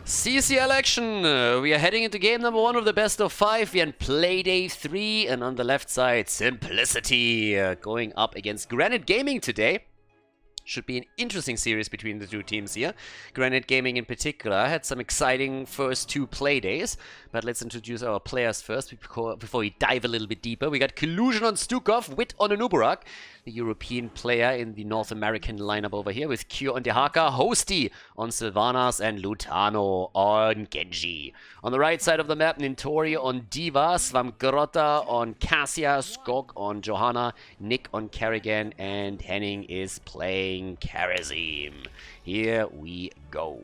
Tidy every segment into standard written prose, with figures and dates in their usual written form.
CCL action! We are heading into game number 1 of the best of 5. We are in Playday 3, and on the left side, Simplicity going up against Granit Gaming today. Should be an interesting series between the two teams here. Granit Gaming in particular had some exciting first 2 play days, but let's introduce our players first before we dive a little bit deeper. We got Collusion on Stukov, Wit on Anubarak, the European player in the North American lineup over here, with Kyo on Dehaka, Hosty on Sylvanas, and Lutano on Genji. On the right side of the map, Nintori on Diva, Svamgrota on Cassia, Skog on Johanna, Nick on Kerrigan, and Henning is playing Karazim. Here we go.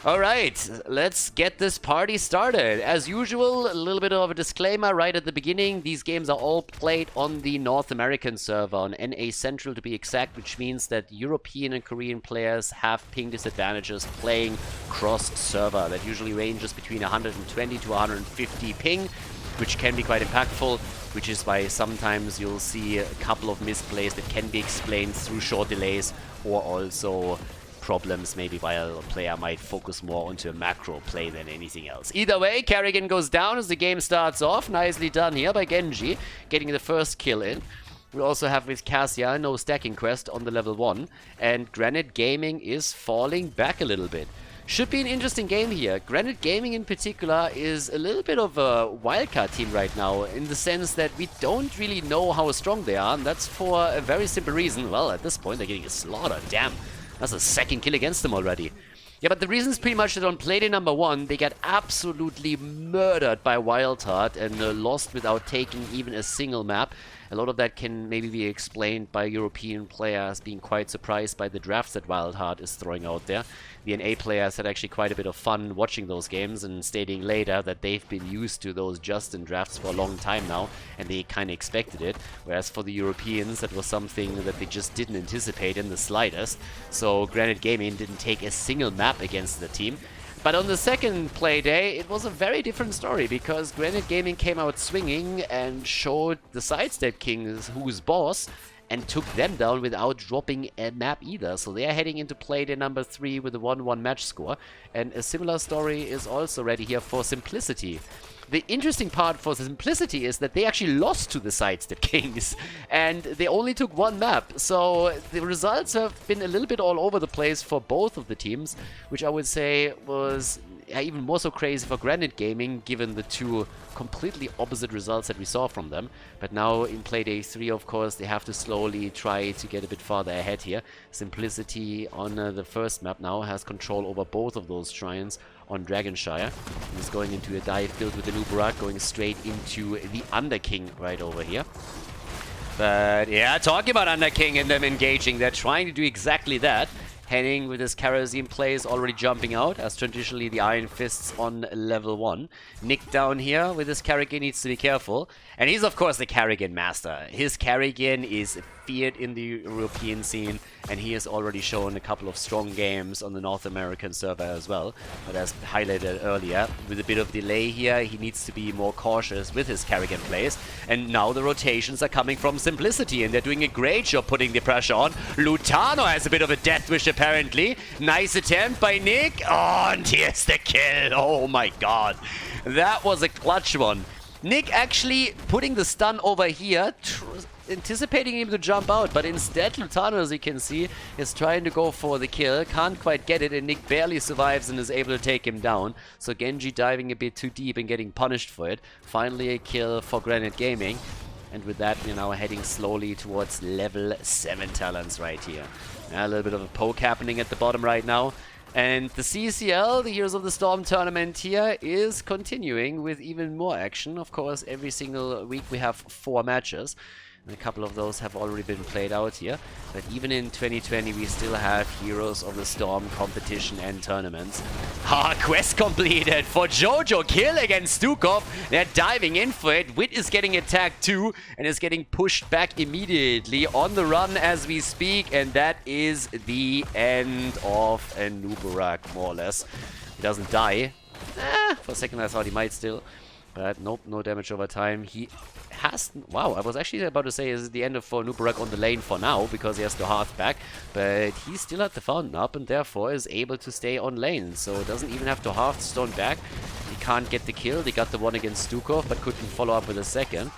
Alright, let's get this party started. As usual, a little bit of a disclaimer right at the beginning. These games are all played on the North American server, on NA Central to be exact, which means that European and Korean players have ping disadvantages playing cross-server. That usually ranges between 120 to 150 ping, which can be quite impactful, which is why sometimes you'll see a couple of misplays that can be explained through short delays, or also problems maybe while a player might focus more onto a macro play than anything else. Either way, Kerrigan goes down as the game starts off. Nicely done here by Genji, getting the first kill in. We also have with Cassia no stacking quest on the level 1, and Granit Gaming is falling back a little bit. Should be an interesting game here. Granit Gaming in particular is a little bit of a wildcard team right now, in the sense that we don't really know how strong they are, and that's for a very simple reason. Well, at this point they're getting a slaughter. Damn, that's a second kill against them already. Yeah, but the reason is pretty much that on Playday number 1, they got absolutely murdered by WildHearth and lost without taking even a single map. A lot of that can maybe be explained by European players being quite surprised by the drafts that WildHearth is throwing out there. The NA players had actually quite a bit of fun watching those games and stating later that they've been used to those Justin drafts for a long time now, and they kind of expected it. Whereas for the Europeans, that was something that they just didn't anticipate in the slightest. So Granit Gaming didn't take a single map against the team. But on the second play day, it was a very different story, because Granit Gaming came out swinging and showed the Sidestep Kings who's boss, and took them down without dropping a map either. So they are heading into play day number 3 with a 1-1 match score. And a similar story is also ready here for Simplicity. The interesting part for Simplicity is that they actually lost to the Sidestep Kings, and they only took 1 map. So the results have been a little bit all over the place for both of the teams, which I would say was even more so crazy for Granit Gaming, given the 2 completely opposite results that we saw from them. But now in Playday 3, of course, they have to slowly try to get a bit farther ahead here. Simplicity on the first map now has control over both of those shrines on Dragonshire. He's going into a dive build with the Anubarak, going straight into the Underking right over here. But yeah, talking about Underking and them engaging, they're trying to do exactly that. Henning with his Karazim plays already jumping out, as traditionally the Iron Fists on level 1. Nick down here with his Kerrigan needs to be careful. And he's of course the Kerrigan master. His Kerrigan is feared in the European scene, and he has already shown a couple of strong games on the North American server as well. But as highlighted earlier, with a bit of delay here, he needs to be more cautious with his Kerrigan plays. And now the rotations are coming from Simplicity, and they're doing a great job putting the pressure on. Lutano has a bit of a death wish apparently. Nice attempt by Nick. Oh, and here's the kill. Oh my god. That was a clutch one. Nick actually putting the stun over here, anticipating him to jump out, but instead Lutano, as you can see, is trying to go for the kill. Can't quite get it, and Nick barely survives and is able to take him down. So Genji diving a bit too deep and getting punished for it. Finally a kill for Granit Gaming. And with that, we're now heading slowly towards level 7 talents right here. A little bit of a poke happening at the bottom right now. And the CCL, the Heroes of the Storm tournament here, is continuing with even more action. Of course, every single week we have 4 matches. And a couple of those have already been played out here. But even in 2020, we still have Heroes of the Storm competition and tournaments. Quest completed for Jojo. Kill against Stukov. They're diving in for it. Wit is getting attacked too, and is getting pushed back immediately. On the run as we speak, and that is the end of Anubarak, more or less. He doesn't die. For a second I thought he might still. But nope, no damage over time. He has... Wow, I was actually about to say, is it the end of for Nubarak on the lane for now, because he has the Hearth back. But he still had the Fountain up, and therefore is able to stay on lane. So doesn't even have to Hearthstone back. He can't get the kill. They got the one against Stukov, but couldn't follow up with a second.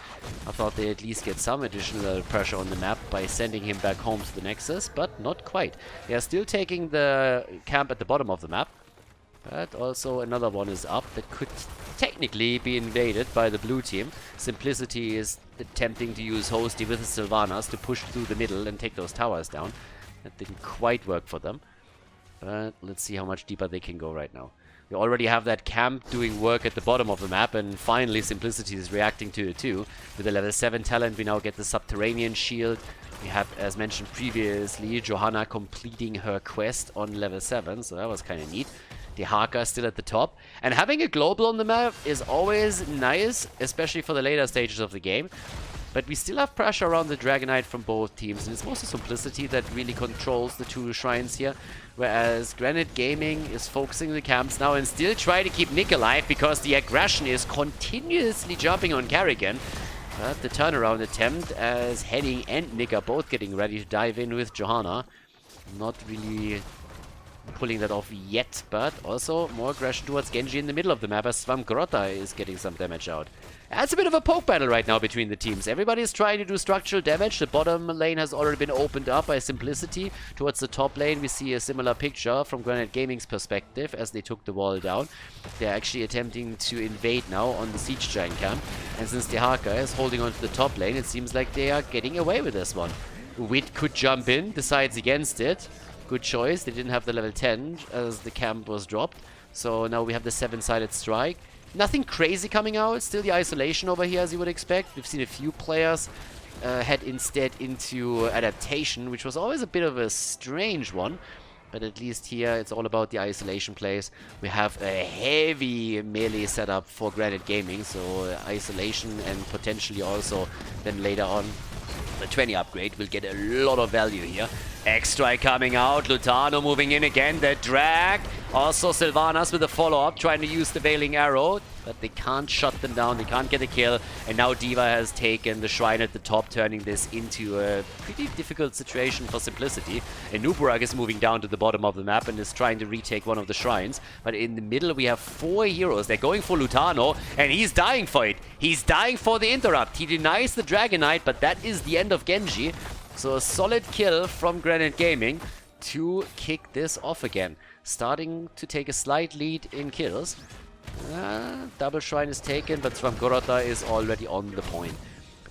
I thought they'd at least get some additional pressure on the map by sending him back home to the Nexus, but not quite. They are still taking the camp at the bottom of the map. But also another one is up that could technically be invaded by the blue team. Simplicity is attempting to use Hosty with the Sylvanas to push through the middle and take those towers down. That didn't quite work for them. But let's see how much deeper they can go right now. We already have that camp doing work at the bottom of the map, and finally Simplicity is reacting to it too. With the level 7 talent, we now get the Subterranean Shield. We have, as mentioned previously, Johanna completing her quest on level 7, so that was kind of neat. The Haka still at the top. And having a global on the map is always nice, especially for the later stages of the game. But we still have pressure around the Dragonite from both teams, and it's mostly Simplicity that really controls the two shrines here. Whereas Granit Gaming is focusing the camps now and still try to keep Nick alive, because the aggression is continuously jumping on Kerrigan. But the turnaround attempt, as Henning and Nick are both getting ready to dive in with Johanna. Not really pulling that off yet, but also more aggression towards Genji in the middle of the map as Svamgrotta is getting some damage out. That's a bit of a poke battle right now between the teams. Everybody's trying to do structural damage. The bottom lane has already been opened up by Simplicity. Towards the top lane we see a similar picture from Granit Gaming's perspective as they took the wall down. They're actually attempting to invade now on the Siege Giant camp. And since the Haka is holding on to the top lane, it seems like they are getting away with this one. Wit could jump in, decides against it. Good choice. They didn't have the level 10 as the camp was dropped. So now we have the 7-sided strike. Nothing crazy coming out. Still the isolation over here as you would expect. We've seen a few players head instead into adaptation, which was always a bit of a strange one. But at least here it's all about the isolation plays. We have a heavy melee setup for Granit Gaming. So isolation and potentially also then later on the 20 upgrade will get a lot of value here. X-Strike coming out, Lutano moving in again, the drag. Also Sylvanas with a follow-up, trying to use the Veiling Arrow, but they can't shut them down, they can't get a kill. And now D.Va has taken the shrine at the top, turning this into a pretty difficult situation for Simplicity. And Nubarak is moving down to the bottom of the map and is trying to retake one of the shrines. But in the middle we have 4 heroes. They're going for Lutano, and he's dying for it. He's dying for the interrupt. He denies the Dragonite, but that is the end of Genji. So a solid kill from Granit Gaming to kick this off again. Starting to take a slight lead in kills. Double shrine is taken, but Svamgrotta is already on the point.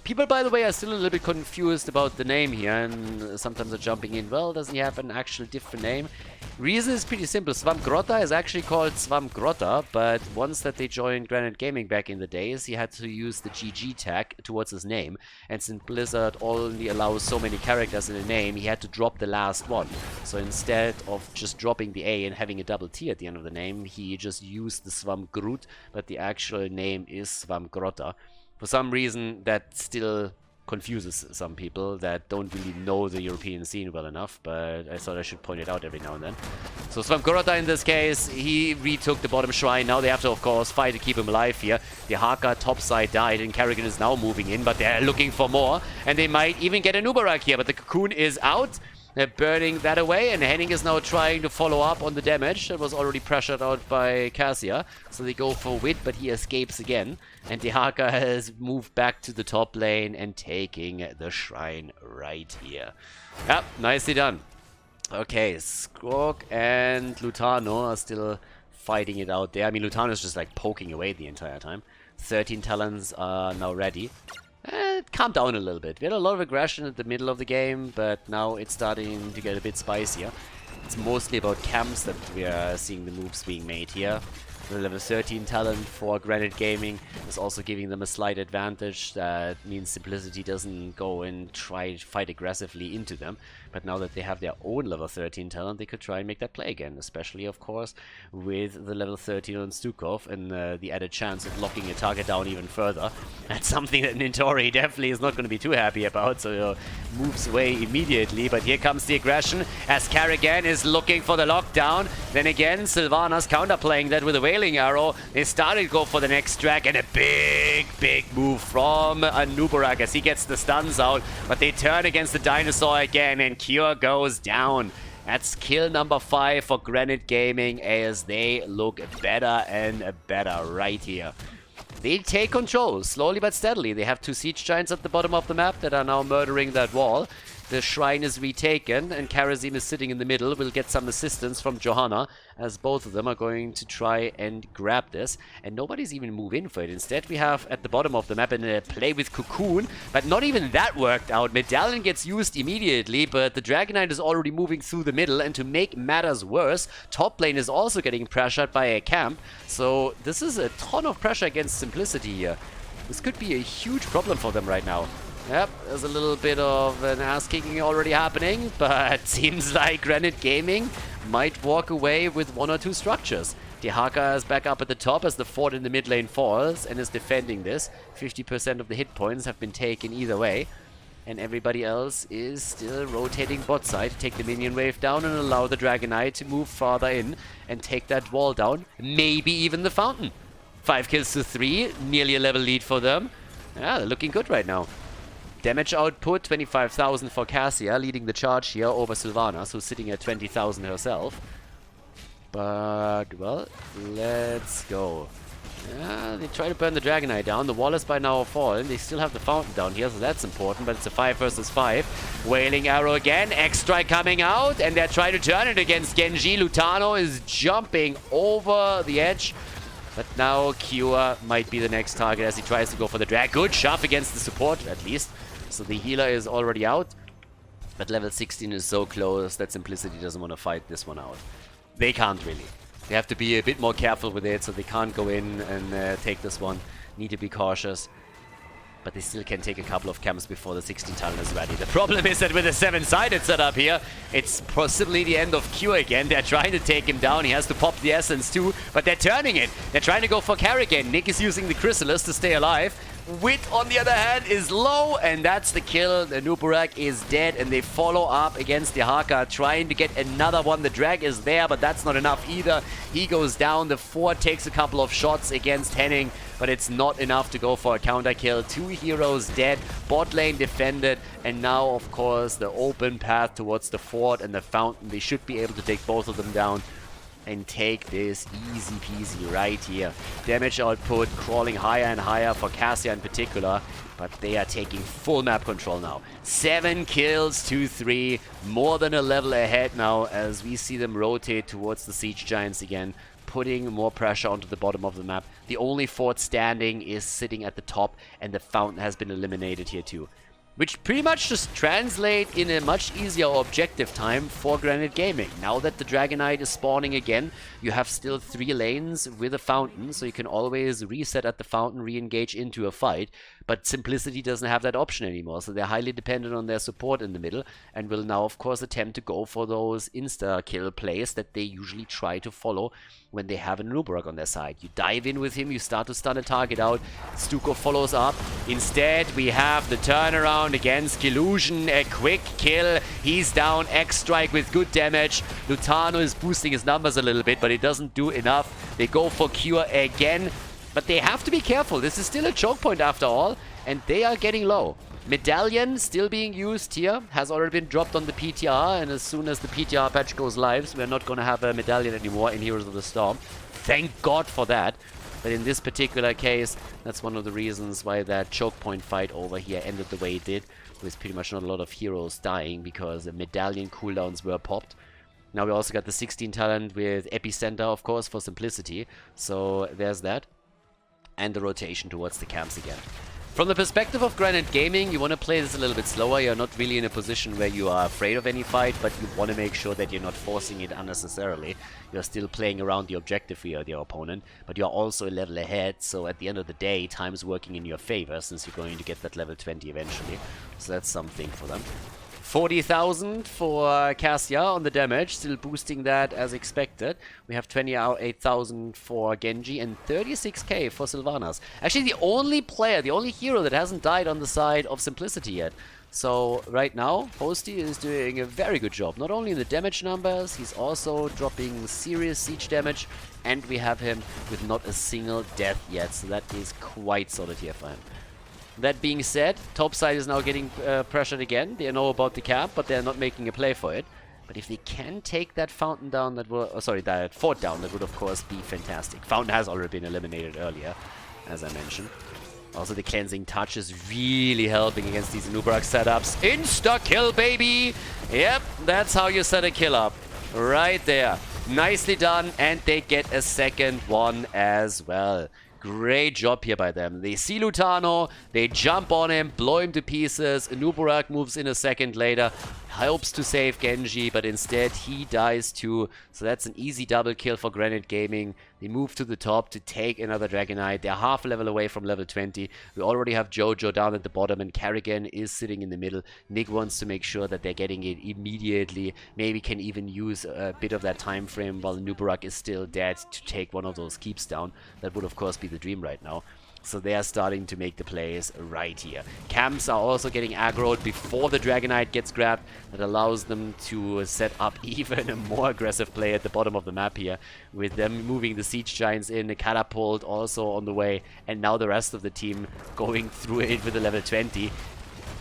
People, by the way, are still a little bit confused about the name here, and sometimes are jumping in, well, doesn't he have an actual different name? Reason is pretty simple. Svamgrotta is actually called Svamgrotta, but once that they joined Granit Gaming back in the days, he had to use the GG tag towards his name. And since Blizzard only allows so many characters in a name, he had to drop the last one. So instead of just dropping the A and having a double T at the end of the name, he just used the Svamgrut, but the actual name is Svamgrotta. For some reason, that still confuses some people that don't really know the European scene well enough, but I thought I should point it out every now and then. So Svamgrotta in this case, he retook the bottom shrine. Now they have to, of course, fight to keep him alive here. The Haka topside died, and Kerrigan is now moving in, but they're looking for more, and they might even get a Nubarak here, but the cocoon is out. They're burning that away, and Henning is now trying to follow up on the damage that was already pressured out by Cassia. So they go for Wit, but he escapes again. And the Haka has moved back to the top lane and taking the shrine right here. Yep, nicely done. Okay, Skrog and Lutano are still fighting it out there. I mean, Lutano is just like poking away the entire time. 13 talents are now ready. Calm down a little bit. We had a lot of aggression at the middle of the game, but now it's starting to get a bit spicier. It's mostly about camps that we are seeing the moves being made here. The level 13 talent for Granit Gaming is also giving them a slight advantage. That means Simplicity doesn't go and try to fight aggressively into them. But now that they have their own level 13 talent, they could try and make that play again. Especially, of course, with the level 13 on Stukov and the added chance of locking a target down even further. That's something that Nintori definitely is not going to be too happy about, so moves away immediately. But here comes the aggression as Kerrigan is looking for the lockdown. Then again, Sylvanas counterplaying that with a Wailing Wailing Arrow. They started to go for the next track, and a big move from Nubarak as he gets the stuns out. But they turn against the Dinosaur again, and Cure goes down. That's kill number 5 for Granit Gaming as they look better and better right here. They take control, slowly but steadily. They have 2 Siege Giants at the bottom of the map that are now murdering that wall. The shrine is retaken, and Karazim is sitting in the middle. We'll get some assistance from Johanna, as both of them are going to try and grab this. And nobody's even move in for it. Instead, we have at the bottom of the map a play with Cocoon, but not even that worked out. Medallion gets used immediately, but the Dragonite is already moving through the middle, and to make matters worse, top lane is also getting pressured by a camp. So this is a ton of pressure against Simplicity here. This could be a huge problem for them right now. Yep, there's a little bit of an ass-kicking already happening, but seems like Granit Gaming might walk away with 1 or 2 structures. Dehaka is back up at the top as the fort in the mid lane falls and is defending this. 50% of the hit points have been taken either way. And everybody else is still rotating bot side to take the minion wave down and allow the Dragonite to move farther in and take that wall down. Maybe even the fountain. 5 kills to 3, nearly a level lead for them. Yeah, they're looking good right now. Damage output, 25,000 for Cassia, leading the charge here over Sylvanas, who's sitting at 20,000 herself. But, well, let's go. Yeah, they try to burn the Dragonite down. The wall is by now fallen. They still have the fountain down here, so that's important, but it's a 5 versus 5. Wailing Arrow again, X-Strike coming out, and they're trying to turn it against Genji. Lutano is jumping over the edge. But now Cure might be the next target as he tries to go for the drag. Good shove against the support, at least. So the healer is already out. But level 16 is so close that Simplicity doesn't want to fight this one out. They can't really. They have to be a bit more careful with it, so they can't go in and take this one. Need to be cautious. But they still can take a couple of camps before the 16 tunnel is ready. The problem is that with a 7-sided setup here, it's possibly the end of Q again. They're trying to take him down. He has to pop the essence too, but they're turning it. They're trying to go for Carrigan. Nick is using the Chrysalis to stay alive. Wit, on the other hand, is low, and that's the kill. The Nubarak is dead, and they follow up against the Haka, trying to get another one. The drag is there, but that's not enough either. He goes down. The Ford takes a couple of shots against Henning, but it's not enough to go for a counter kill. 2 heroes dead, bot lane defended, and now, of course, the open path towards the Fort and the Fountain. They should be able to take both of them down and take this easy peasy right here. Damage output crawling higher and higher for Cassia in particular, but they are taking full map control now. 7 kills to 3, more than a level ahead now as we see them rotate towards the Siege Giants again, putting more pressure onto the bottom of the map. The only fort standing is sitting at the top, and the Fountain has been eliminated here too. Which pretty much just translate in a much easier objective time for Granit Gaming. Now that the Dragonite is spawning again, you have still 3 lanes with a Fountain, so you can always reset at the Fountain, re-engage into a fight. But Simplicity doesn't have that option anymore, so they're highly dependent on their support in the middle, and will now, of course, attempt to go for those insta-kill plays that they usually try to follow when they have a Nubarak on their side. You dive in with him, you start to stun a target out, Stuko follows up. Instead, we have the turnaround against Illusion, a quick kill. He's down, X-Strike with good damage. Lutano is boosting his numbers a little bit, but it doesn't do enough. They go for Cure again, but they have to be careful. This is still a choke point after all, and they are getting low. Medallion still being used here, has already been dropped on the PTR, and as soon as the PTR patch goes live, we're not going to have a Medallion anymore in Heroes of the Storm. Thank God for that. But in this particular case, that's one of the reasons why that choke point fight over here ended the way it did, with pretty much not a lot of heroes dying because the Medallion cooldowns were popped. Now we also got the 16 talent with Epicenter, of course, for simplicity. So there's that. And the rotation towards the camps again. From the perspective of Granit Gaming, you want to play this a little bit slower. You're not really in a position where you are afraid of any fight, but you want to make sure that you're not forcing it unnecessarily. You're still playing around the objective here, your opponent, but you're also a level ahead, so at the end of the day, time's working in your favor, since you're going to get that level 20 eventually. So that's something for them. 40,000 for Cassia on the damage, still boosting that as expected. We have 28,000 for Genji and 36k for Sylvanas. Actually, the only player, the only hero that hasn't died on the side of Simplicity yet. So right now, Hosty is doing a very good job. Not only in the damage numbers, he's also dropping serious siege damage, and we have him with not a single death yet. So that is quite solid here for him. That being said, top side is now getting pressured again. They know about the camp, but they're not making a play for it. But if they can take that fountain down, that will, that fort down, that would of course be fantastic. Fountain has already been eliminated earlier, as I mentioned. Also, the cleansing touch is really helping against these Nubarak setups. Insta-kill, baby! Yep, that's how you set a kill up. Right there. Nicely done, and they get a second one as well. Great job here by them. They see Lutano, they jump on him, blow him to pieces. Nubarak moves in a second later, helps to save Genji, but instead he dies too. So that's an easy double kill for Granit Gaming. They move to the top to take another Dragonite. They're half a level away from level 20. We already have Jojo down at the bottom, and Kerrigan is sitting in the middle. Nick wants to make sure that they're getting it immediately. Maybe can even use a bit of that time frame while Nubarak is still dead to take one of those keeps down. That would of course be the dream right now. So they are starting to make the plays right here. Camps are also getting aggroed before the Dragonite gets grabbed. That allows them to set up even a more aggressive play at the bottom of the map here. With them moving the Siege Giants in, a Catapult also on the way. And now the rest of the team going through it with a level 20.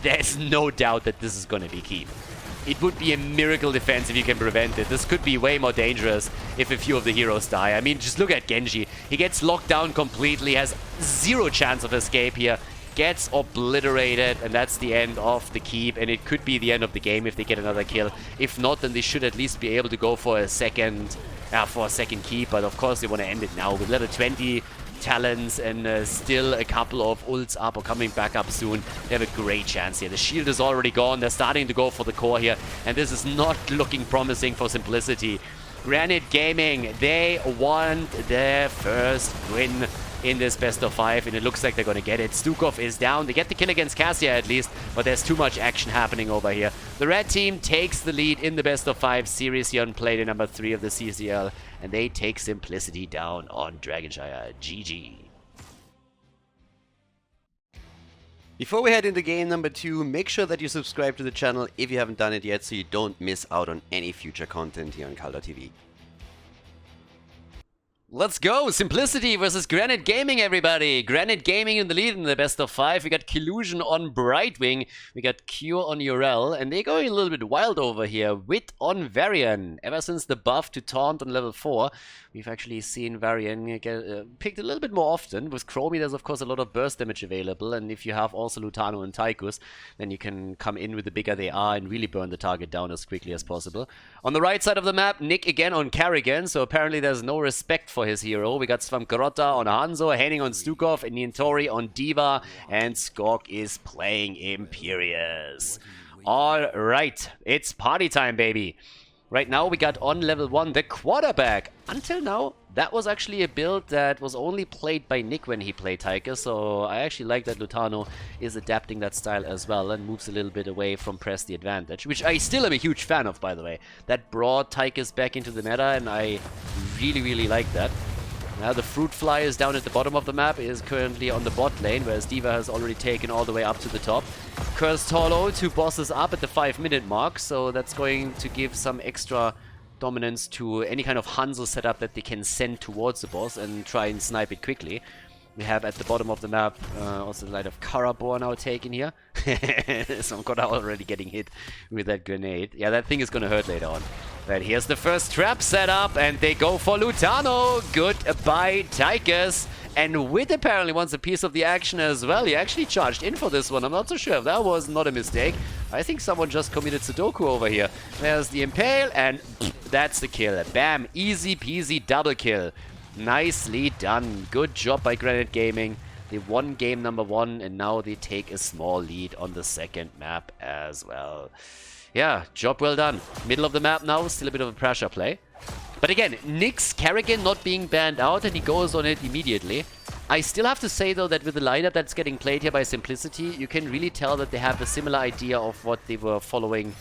There's no doubt that this is going to be key. It would be a miracle defense if you can prevent it. This could be way more dangerous if a few of the heroes die. I mean, just look at Genji. He gets locked down completely, has zero chance of escape here, gets obliterated, and that's the end of the keep. And it could be the end of the game if they get another kill. If not, then they should at least be able to go for a second keep. But of course, they want to end it now with level 20 talents and still a couple of ults up or coming back up soon. They have a great chance here. The shield is already gone. They're starting to go for the core here, and this is not looking promising for Simplicity. Granit Gaming, they want their first win in this best of 5, and it looks like they're going to get it. Stukov is down. They get the kill against Cassia at least, but there's too much action happening over here. The red team takes the lead in the best of 5 series here on Playday number 3 of the CCL, and they take Simplicity down on Dragonshire. GG. Before we head into game number 2, make sure that you subscribe to the channel if you haven't done it yet, so you don't miss out on any future content here on Khaldor TV. Let's go! Simplicity versus Granit Gaming, everybody! Granit Gaming in the lead in the best of 5. We got Killusion on Brightwing. We got Cure on Urel. And they're going a little bit wild over here. Wit on Varian. Ever since the buff to Taunt on level 4, we've actually seen Varian get picked a little bit more often. With Chromie, there's of course a lot of burst damage available. And if you have also Lutano and Tychus, then you can come in with the bigger they are and really burn the target down as quickly as possible. On the right side of the map, Nick again on Kerrigan. So apparently there's no respect for his hero. We got Svamkarota on Hanzo, Henning on Stukov, and Nientori on Diva, and Skok is playing Imperious. Alright, it's party time, baby. Right now we got on level 1 the quarterback. Until now, that was actually a build that was only played by Nick when he played Tychus, so I actually like that Lutano is adapting that style as well and moves a little bit away from Press the Advantage, which I still am a huge fan of, by the way. That brought Tychus back into the meta, and I really like that. Now the Fruit Fly is down at the bottom of the map, is currently on the bot lane, whereas Diva has already taken all the way up to the top. Cursed Hollow, 2 bosses up at the 5-minute mark, so that's going to give some extra dominance to any kind of Hansel setup that they can send towards the boss and try and snipe it quickly. We have at the bottom of the map also the light of Karabor now taken here. So I'm already getting hit with that grenade. Yeah, that thing is going to hurt later on. But here's the first trap set up, and they go for Lutano. Goodbye, Tychus. And Wit apparently wants a piece of the action as well. He actually charged in for this one. I'm not so sure if that was not a mistake. I think someone just committed Sudoku over here. There's the Impale, and that's the kill. Bam, easy peasy double kill. Nicely done. Good job by Granit Gaming. They won game number 1, and now they take a small lead on the second map as well. Yeah, job well done. Middle of the map now, still a bit of a pressure play. But again, Nick's Kerrigan not being banned out, and he goes on it immediately. I still have to say, though, that with the lineup that's getting played here by Simplicity, you can really tell that they have a similar idea of what they were following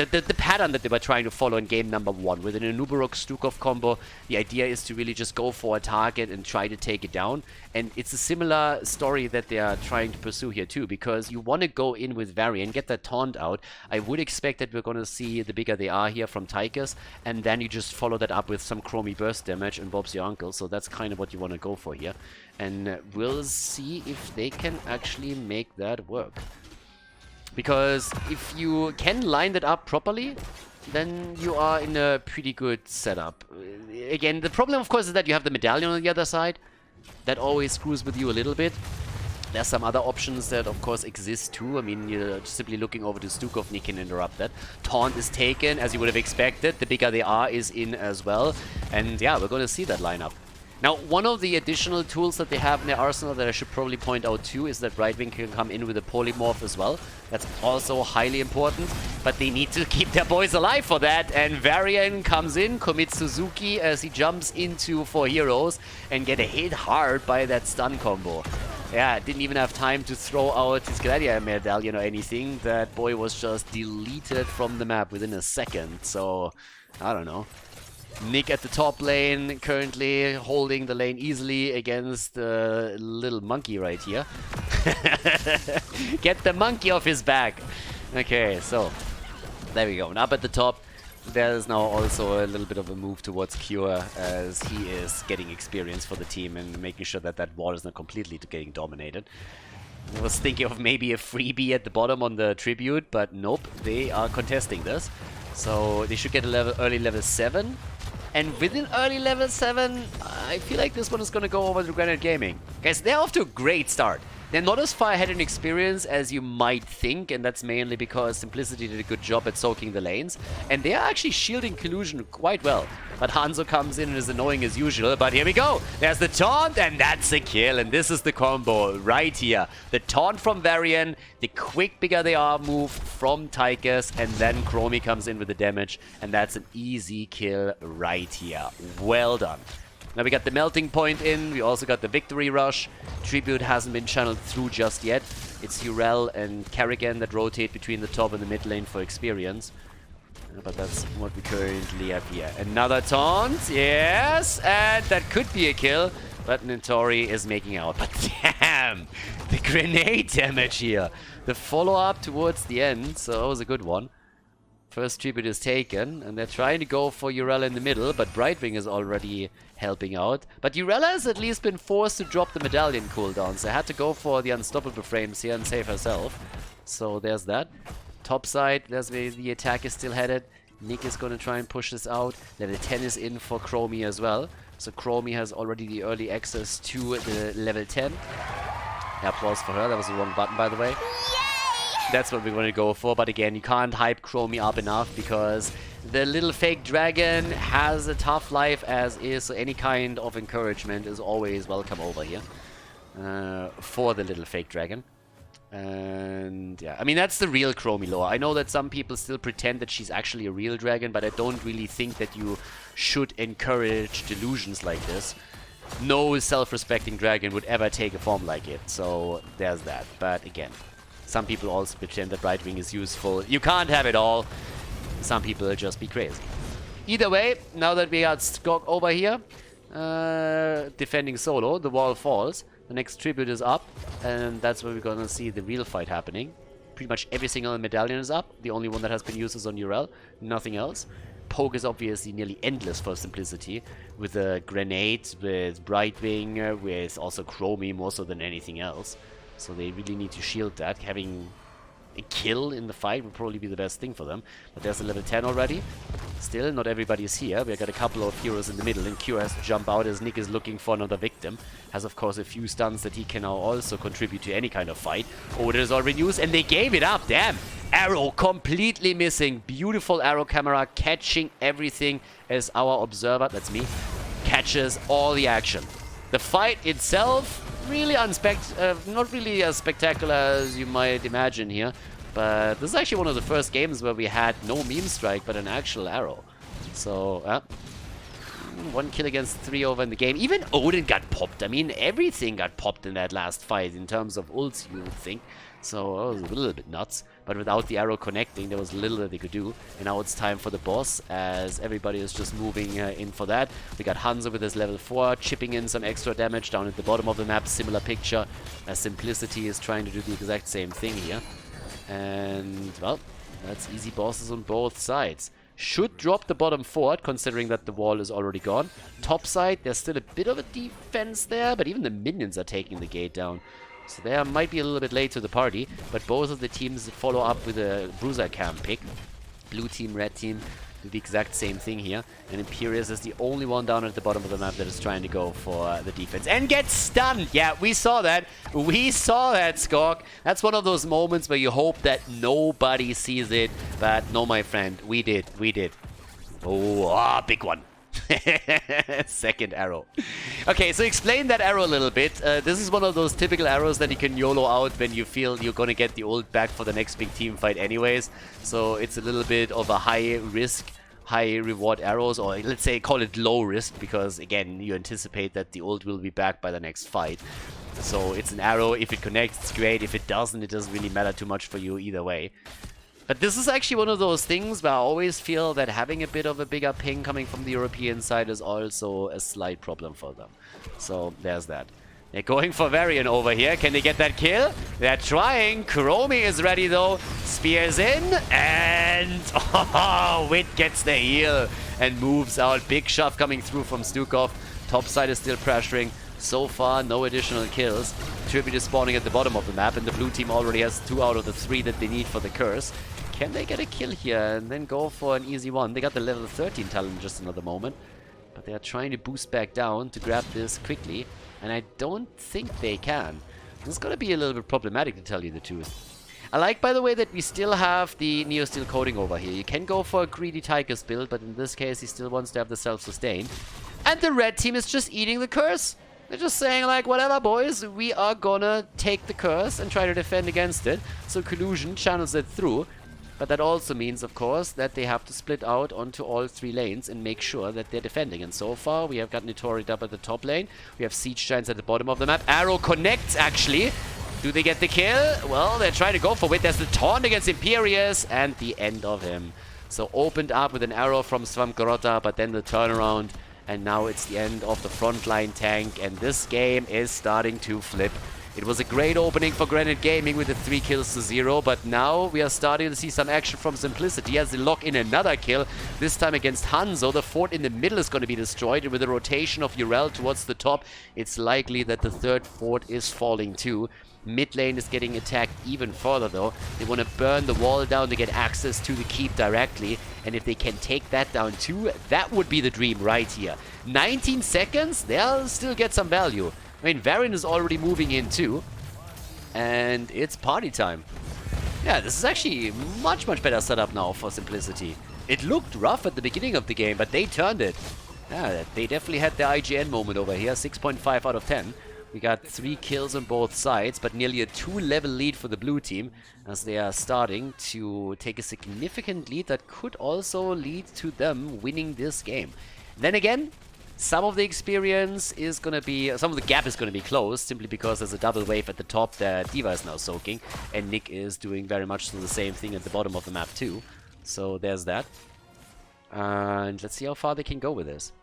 the pattern that they were trying to follow in game number 1. With an Anubarok Stukov combo, the idea is to really just go for a target and try to take it down. And it's a similar story that they are trying to pursue here too, because you want to go in with Varian, get that taunt out. I would expect that we're going to see the bigger they are here from Tychus, and then you just follow that up with some Chromie burst damage and Bob's your uncle. So that's kind of what you want to go for here. And we'll see if they can actually make that work. Because if you can line that up properly, then you are in a pretty good setup. Again, the problem, of course, is that you have the medallion on the other side. That always screws with you a little bit. There's some other options that, of course, exist too. I mean, you're simply looking over to Stukov, and he can interrupt that. Taunt is taken, as you would have expected. The bigger they are is in as well. And yeah, we're going to see that lineup. Now, one of the additional tools that they have in their arsenal that I should probably point out too is that Brightwing can come in with a polymorph as well. That's also highly important, but they need to keep their boys alive for that. And Varian comes in, commits Suzuki as he jumps into 4 heroes and get hit hard by that stun combo. Yeah, didn't even have time to throw out his Gladiator medallion or anything. That boy was just deleted from the map within a second, so I don't know. Nick at the top lane, currently holding the lane easily against the little monkey right here. Get the monkey off his back. Okay, so there we go. And up at the top, there's now also a little bit of a move towards Cure, as he is getting experience for the team and making sure that that wall is not completely getting dominated. I was thinking of maybe a freebie at the bottom on the tribute, but nope, they are contesting this. So they should get a early level 7. And within early level 7, I feel like this one is going to go over to Granit Gaming. Guys, they're off to a great start. They're not as far ahead in experience as you might think, and that's mainly because Simplicity did a good job at soaking the lanes. And they are actually shielding Collusion quite well. But Hanzo comes in and is annoying as usual. But here we go. There's the taunt, and that's a kill. And this is the combo right here. The taunt from Varian, the quick bigger they are move from Tychus, and then Chromie comes in with the damage. And that's an easy kill right here. Well done. Now we got the melting point in, we also got the victory rush. Tribute hasn't been channeled through just yet. It's Urel and Kerrigan that rotate between the top and the mid lane for experience. But that's what we currently have here. Another taunt, yes, and that could be a kill. But Nintori is making out. But damn, the grenade damage here. The follow-up towards the end, so that was a good one. First tribute is taken, and they're trying to go for Urella in the middle, but Brightwing is already helping out. But Urella has at least been forced to drop the medallion cooldown, so had to go for the unstoppable frames here and save herself. So there's that. Top side, there's where the attack is still headed. Nick is going to try and push this out. Level 10 is in for Chromie as well. So Chromie has already the early access to the level 10. Applause for her, that was the wrong button by the way. That's what we're going to go for, but again, you can't hype Chromie up enough because the little fake dragon has a tough life as is, so any kind of encouragement is always welcome over here for the little fake dragon. And yeah, I mean, that's the real Chromie lore. I know that some people still pretend that she's actually a real dragon, but I don't really think that you should encourage delusions like this. No self-respecting dragon would ever take a form like it, so there's that. But again, some people also pretend that Brightwing is useful. You can't have it all. Some people will just be crazy. Either way, now that we got Skog over here, defending solo, the wall falls. The next tribute is up, and that's where we're gonna see the real fight happening. Pretty much every single medallion is up. The only one that has been used is on Urel, nothing else. Poke is obviously nearly endless for Simplicity, with a grenade, with Brightwing, with also Chromie more so than anything else. So they really need to shield that. Having a kill in the fight would probably be the best thing for them. But there's a level 10 already. Still, not everybody is here. We've got a couple of heroes in the middle, and Cure has to jump out as Nick is looking for another victim. Has, of course, a few stuns that he can now also contribute to any kind of fight. Order is already used, and they gave it up. Damn! Arrow completely missing. Beautiful arrow camera catching everything as our observer, that's me, catches all the action. The fight itself, really not really as spectacular as you might imagine here, but this is actually one of the first games where we had no meme strike but an actual arrow. So, 1 kill against 3 over in the game. Even Odin got popped. I mean, everything got popped in that last fight in terms of ults, you would think. So it was a little bit nuts. But without the arrow connecting, there was little that they could do. And now it's time for the boss, as everybody is just moving in for that. We got Hanzo with his level 4, chipping in some extra damage down at the bottom of the map. Similar picture, as Simplicity is trying to do the exact same thing here. And, well, that's easy bosses on both sides. Should drop the bottom fort, considering that the wall is already gone. Top side, there's still a bit of a defense there, but even the minions are taking the gate down. So they might be a little bit late to the party, but both of the teams follow up with a Bruiser Cam pick. Blue team, red team do the exact same thing here. And Imperius is the only one down at the bottom of the map that is trying to go for the defense. And gets stunned! Yeah, we saw that. We saw that, Skork. That's one of those moments where you hope that nobody sees it. But no, my friend, we did. We did. Oh, big one. Second arrow. Okay, so explain that arrow a little bit. This is one of those typical arrows that you can YOLO out when you feel you're gonna get the ult back for the next big team fight anyways. So it's a little bit of a high risk, high reward arrows, or let's say call it low risk, because again, you anticipate that the ult will be back by the next fight. So it's an arrow. If it connects, it's great. If it doesn't really matter too much for you either way. But this is actually one of those things where I always feel that having a bit of a bigger ping coming from the European side is also a slight problem for them. So there's that. They're going for Varian over here. Can they get that kill? They're trying. Chromie is ready though. Spears in. And Wit gets the heal and moves out. Big shove coming through from Stukov. Top side is still pressuring. So far, no additional kills. Tribute is spawning at the bottom of the map, and the blue team already has 2 out of the 3 that they need for the curse. Can they get a kill here and then go for an easy one? They got the level 13 talent in just another moment, but they are trying to boost back down to grab this quickly, and I don't think they can. This is going to be a little bit problematic, to tell you the truth. I like, by the way, that we still have the Neo Steel coating over here. You can go for a greedy Tychus build, but in this case, he still wants to have the self-sustain. And the red team is just eating the curse. They're just saying, like, whatever, boys, we are gonna take the curse and try to defend against it. So Collusion channels it through. But that also means, of course, that they have to split out onto all 3 lanes and make sure that they're defending. And so far, we have got Nitori up at the top lane. We have Siege Giants at the bottom of the map. Arrow connects, actually. Do they get the kill? Well, they're trying to go for it. There's the taunt against Imperius and the end of him. So opened up with an arrow from Svampgarota, but then the turnaround. And now it's the end of the frontline tank, and this game is starting to flip. It was a great opening for Granit Gaming with the 3 kills to 0, but now we are starting to see some action from Simplicity as they lock in another kill, this time against Hanzo. The fort in the middle is going to be destroyed, and with the rotation of Urel towards the top, it's likely that the 3rd fort is falling too. Mid lane is getting attacked even further though. They want to burn the wall down to get access to the keep directly. And if they can take that down too, that would be the dream right here. 19 seconds, they'll still get some value. I mean, Varian is already moving in too. And it's party time. Yeah, this is actually much better setup now for Simplicity. It looked rough at the beginning of the game, but they turned it. Yeah, they definitely had their IGN moment over here. 6.5 out of 10. We got 3 kills on both sides, but nearly a 2-level lead for the blue team, as they are starting to take a significant lead that could also lead to them winning this game. Then again, some of the experience is going to be, some of the gap is going to be closed, simply because there's a double wave at the top that D.Va is now soaking, and Nick is doing very much the same thing at the bottom of the map too. So there's that. And let's see how far they can go with this.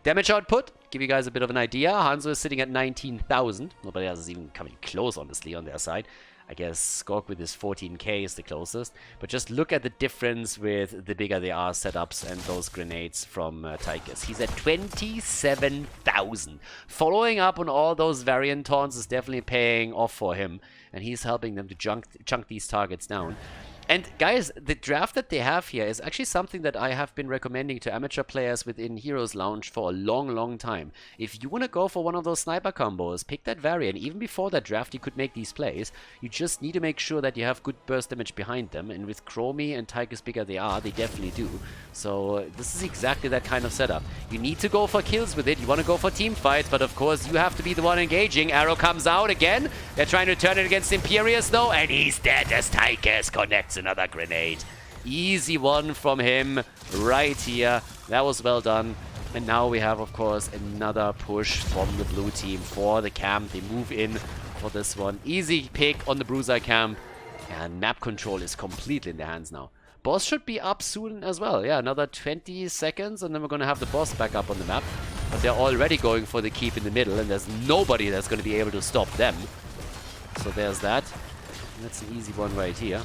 Damage output, give you guys a bit of an idea. Hanzo is sitting at 19,000. Nobody else is even coming close, honestly, on their side. I guess Skork with his 14k is the closest. But just look at the difference with the bigger they are setups and those grenades from Tychus. He's at 27,000. Following up on all those variant taunts is definitely paying off for him. And he's helping them to chunk these targets down. And guys, the draft that they have here is actually something that I have been recommending to amateur players within Heroes Lounge for a long time. If you want to go for one of those sniper combos, pick that variant. Even before that draft, you could make these plays. You just need to make sure that you have good burst damage behind them. And with Chromie and Tychus bigger they are, they definitely do. So this is exactly that kind of setup. You need to go for kills with it. You want to go for team fights, but of course you have to be the one engaging. Arrow comes out again. They're trying to turn it against Imperius though, and he's dead as Tychus connects another grenade. Easy one from him right here. That was well done. And now we have, of course, another push from the blue team for the camp. They move in for this one. Easy pick on the Bruiser camp. And map control is completely in their hands now. Boss should be up soon as well. Yeah, another 20 seconds and then we're going to have the boss back up on the map. But they're already going for the keep in the middle and there's nobody that's going to be able to stop them. So there's that. That's an easy one right here.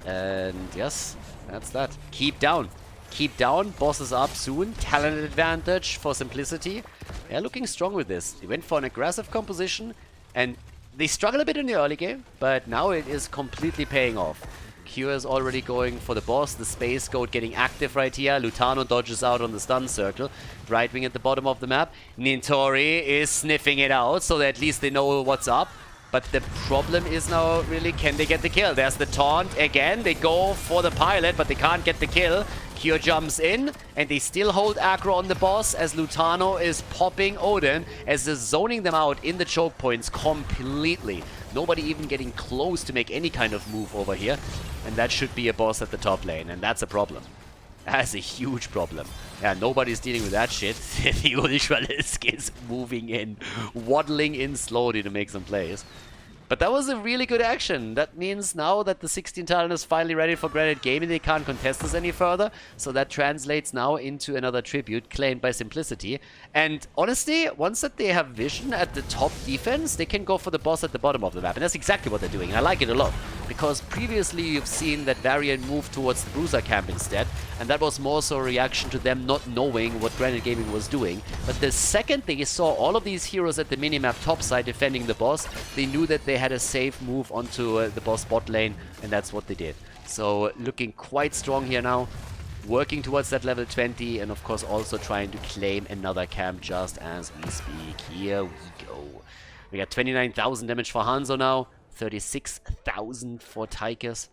And yes, that's that. Keep down. Keep down. Boss is up soon. Talent advantage for Simplicity. They're looking strong with this. They went for an aggressive composition and they struggle a bit in the early game, but now it is completely paying off. Cure is already going for the boss. The Space Goat getting active right here. Lutano dodges out on the stun circle. Right wing at the bottom of the map. Nintori is sniffing it out, so that at least they know what's up. But the problem is now really, can they get the kill? There's the taunt again. They go for the pilot, but they can't get the kill. Cure jumps in, and they still hold aggro on the boss as Lutano is popping Odin, as they're zoning them out in the choke points completely. Nobody even getting close to make any kind of move over here. And that should be a boss at the top lane, and that's a problem. That's a huge problem. Yeah, nobody's dealing with that shit. The Ultralisk is moving in, waddling in slowly to make some plays. But that was a really good action. That means now that the 16 talent is finally ready for Granit Gaming, they can't contest this any further. So that translates now into another tribute claimed by Simplicity. And honestly, once that they have vision at the top defense, they can go for the boss at the bottom of the map. And that's exactly what they're doing. And I like it a lot. Because previously you've seen that Varian move towards the Bruiser camp instead. And that was more so a reaction to them not knowing what Granit Gaming was doing. But the second they saw all of these heroes at the minimap topside defending the boss, they knew that they had a safe move onto the boss bot lane, and that's what they did. So looking quite strong here now, working towards that level 20, and of course also trying to claim another camp just as we speak. Here we go. We got 29,000 damage for Hanzo now, 36,000 for Tychus,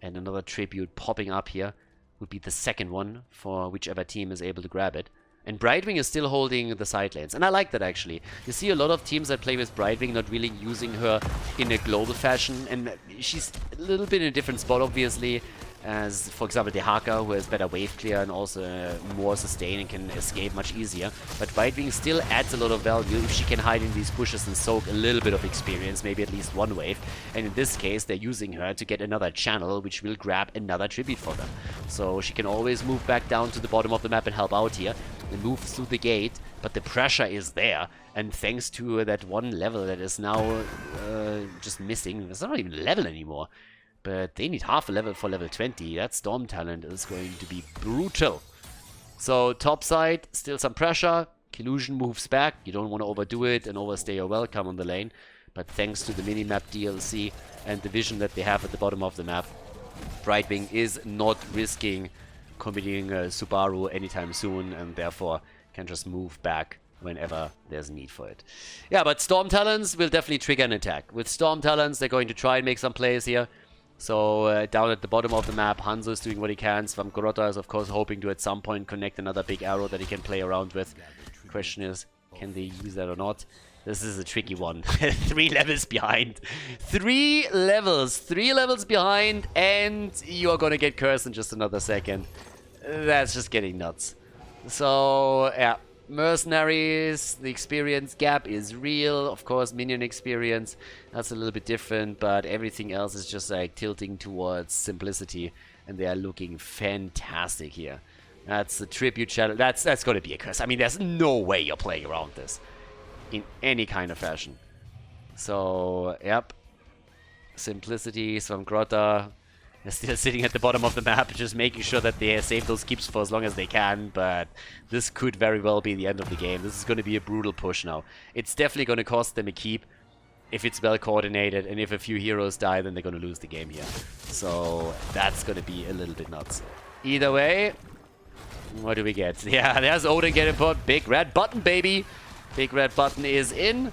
and another tribute popping up here would be the second one for whichever team is able to grab it. And Brightwing is still holding the side lanes. And I like that, actually. You see a lot of teams that play with Brightwing not really using her in a global fashion. And she's a little bit in a different spot, obviously. As, for example, the Haka, who has better wave clear and also more sustain and can escape much easier. But Brightwing still adds a lot of value if she can hide in these bushes and soak a little bit of experience, maybe at least one wave. And in this case, they're using her to get another channel, which will grab another tribute for them. So she can always move back down to the bottom of the map and help out here. And move through the gate, but the pressure is there. And thanks to that one level that is now just missing, it's not even a level anymore. But they need half a level for level 20. That Storm talent is going to be brutal. So top side, still some pressure. Collusion moves back. You don't want to overdo it and overstay your welcome on the lane. But thanks to the minimap DLC and the vision that they have at the bottom of the map, Brightwing is not risking committing Subaru anytime soon, and therefore can just move back whenever there's need for it. Yeah, but Storm Talents will definitely trigger an attack. With Storm Talents, they're going to try and make some plays here. So down at the bottom of the map, Hanzo is doing what he can. Svamgrotta is of course hoping to at some point connect another big arrow that he can play around with. The question is, can they use that or not? This is a tricky one. 3 levels behind. 3 levels. 3 levels behind, and you're gonna get cursed in just another second. That's just getting nuts. So, yeah. Mercenaries, the experience gap is real. Of course, minion experience, that's a little bit different, but everything else is just like tilting towards Simplicity, and they are looking fantastic here. That's the tribute channel. That's gonna be a curse. I mean, there's no way you're playing around this in any kind of fashion. So, yep. Simplicity, Svamgrotta, they're still sitting at the bottom of the map, just making sure that they save those keeps for as long as they can, but this could very well be the end of the game. This is going to be a brutal push now. It's definitely going to cost them a keep if it's well coordinated, and if a few heroes die, then they're going to lose the game here. So that's going to be a little bit nuts. Either way, what do we get? Yeah, there's Odin getting put. Big red button, baby. Big red button is in.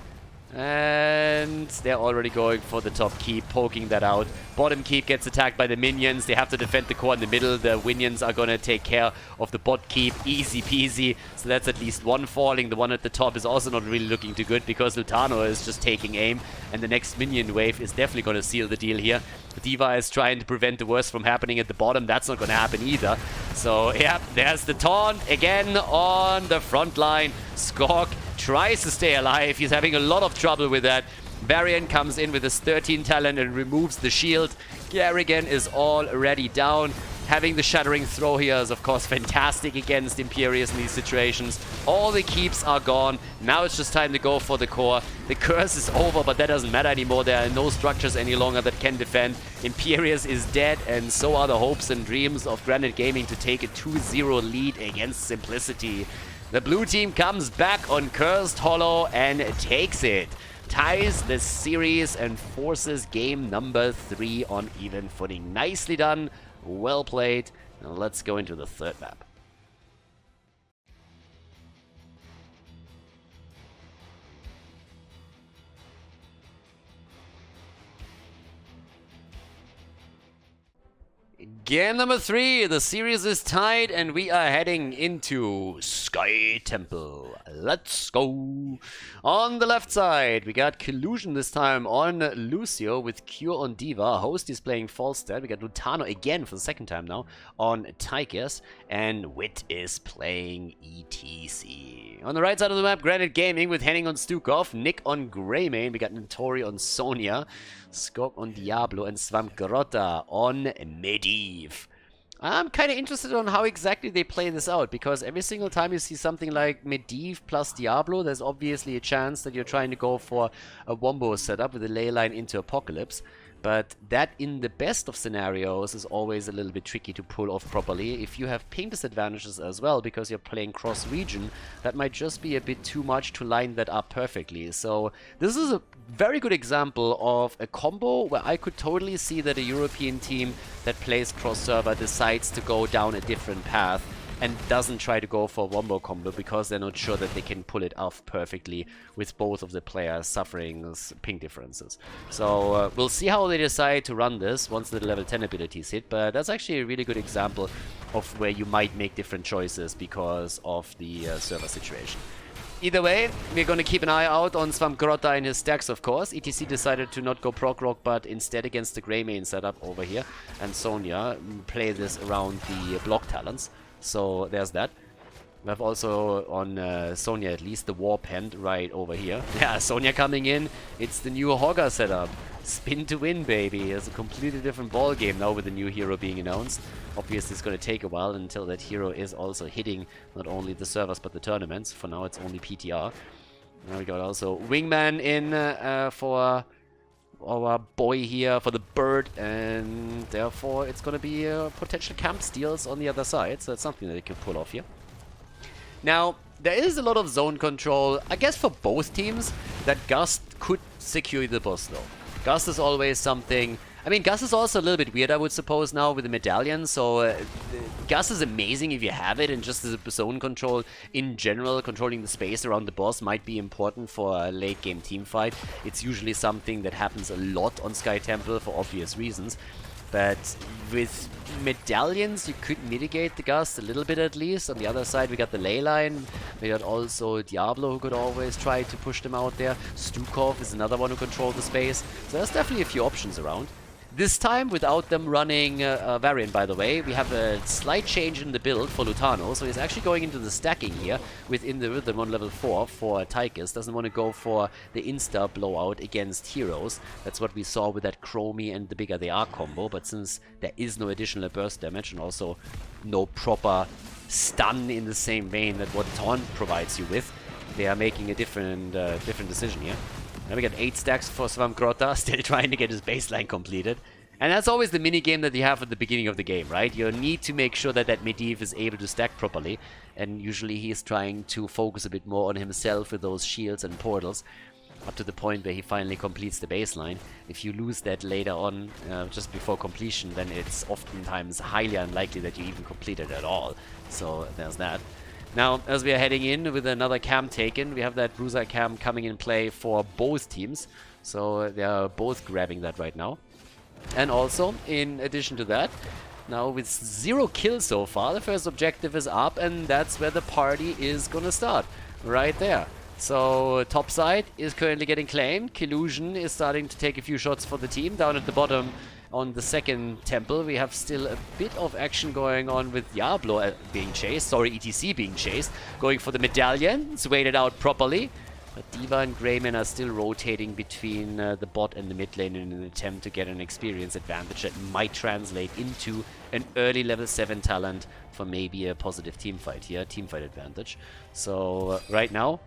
And they're already going for the top keep, poking that out. Bottom keep gets attacked by the minions. They have to defend the core in the middle. The minions are going to take care of the bot keep. Easy peasy. So that's at least one falling. The one at the top is also not really looking too good because Lutano is just taking aim. And the next minion wave is definitely going to seal the deal here. D.Va is trying to prevent the worst from happening at the bottom. That's not going to happen either. So, yeah, there's the taunt again on the front line. Skork tries to stay alive. He's having a lot of trouble with that. Varian comes in with his 13 talent and removes the shield. Garrigan is already down. Having the Shattering Throw here is, of course, fantastic against Imperius in these situations. All the keeps are gone. Now it's just time to go for the core. The curse is over, but that doesn't matter anymore. There are no structures any longer that can defend. Imperius is dead, and so are the hopes and dreams of Granit Gaming to take a 2-0 lead against Simplicity. The blue team comes back on Cursed Hollow and takes it. Ties the series and forces game number 3 on even footing. Nicely done. Well played. Now let's go into the third map. Game number 3, the series is tied and we are heading into Sky Temple. Let's go! On the left side, we got Collusion this time on Lucio with Cure on Diva. Host is playing Falstad. We got Lutano again for the second time now on Tychus. And Wit is playing ETC. On the right side of the map, Granit Gaming with Henning on Stukov, Nick on Greymane. We got Notori on Sonia, Skog on Diablo, and Svamgrota on Medivh. I'm kind of interested on how exactly they play this out, because every single time you see something like Medivh plus Diablo, there's obviously a chance that you're trying to go for a wombo setup with a ley line into Apocalypse. But that, in the best of scenarios, is always a little bit tricky to pull off properly. If you have ping disadvantages as well, because you're playing cross-region, that might just be a bit too much to line that up perfectly. So this is a very good example of a combo where I could totally see that a European team that plays cross-server decides to go down a different path and doesn't try to go for a wombo combo because they're not sure that they can pull it off perfectly with both of the players suffering ping differences. So we'll see how they decide to run this once the level 10 abilities hit, but that's actually a really good example of where you might make different choices because of the server situation. Either way, we're going to keep an eye out on Svamgrota and his stacks, of course. ETC decided to not go prog rock, but instead against the Greymane setup over here. And Sonya play this around the block talents. So there's that. We have also on Sonya at least the War Pent right over here. Yeah, Sonya coming in. It's the new Hogger setup. Spin to win, baby. It's a completely different ball game now with the new hero being announced. Obviously, it's going to take a while until that hero is also hitting not only the servers but the tournaments. For now, it's only PTR. Now we got also Wingman in for our boy here, for the bird, and therefore it's going to be potential camp steals on the other side. So it's something that they can pull off here. Now, there is a lot of zone control, I guess, for both teams, that Gust could secure the boss, though. Gust is always something... I mean, Gust is also a little bit weird, I would suppose, now with the medallion. So, Gust is amazing if you have it, and just the zone control in general, controlling the space around the boss might be important for a late-game teamfight. It's usually something that happens a lot on Sky Temple for obvious reasons. But with medallions, you could mitigate the Gust a little bit at least. On the other side, we got the ley line. We got also Diablo, who could always try to push them out there. Stukov is another one who controls the space. So there's definitely a few options around. This time, without them running Varian, by the way, we have a slight change in the build for Lutano. So he's actually going into the stacking here within the rhythm on level 4 for Tychus. Doesn't want to go for the insta blowout against heroes. That's what we saw with that Chromie and the bigger they are combo. But since there is no additional burst damage and also no proper stun in the same vein that what Taunt provides you with, they are making a different decision here. Now we got 8 stacks for Svamgrota, still trying to get his baseline completed. And that's always the minigame that you have at the beginning of the game, right? You need to make sure that that Medivh is able to stack properly. And usually he's trying to focus a bit more on himself with those shields and portals. Up to the point where he finally completes the baseline. If you lose that later on, just before completion, then it's oftentimes highly unlikely that you even complete it at all. So there's that. Now, as we are heading in with another camp taken, we have that Bruiser camp coming in play for both teams. So they are both grabbing that right now. And also, in addition to that, now with 0 kills so far, the first objective is up, and that's where the party is gonna start. Right there. So, top side is currently getting claimed. Collusion is starting to take a few shots for the team. Down at the bottom, on the second temple, we have still a bit of action going on with Diablo being chased. Sorry, ETC being chased. Going for the medallion. It's waited out properly. But D.Va and Greyman are still rotating between the bot and the mid lane in an attempt to get an experience advantage that might translate into an early level 7 talent for maybe a positive teamfight here, teamfight advantage. So right now,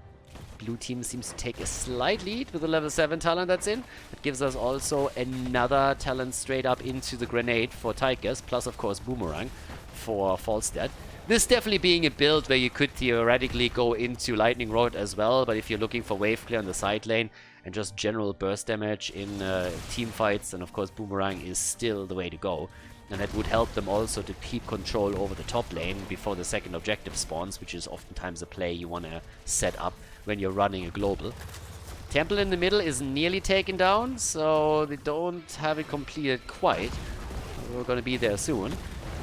blue team seems to take a slight lead with the level 7 talent that's in. That gives us also another talent straight up into the grenade for Tigers, plus of course Boomerang for Falstad. This definitely being a build where you could theoretically go into Lightning Rod as well, but if you're looking for wave clear on the side lane and just general burst damage in team fights, then of course Boomerang is still the way to go. And that would help them also to keep control over the top lane before the second objective spawns, which is oftentimes a play you want to set up when you're running a global. Temple in the middle is nearly taken down, so they don't have it completed quite. We're going to be there soon.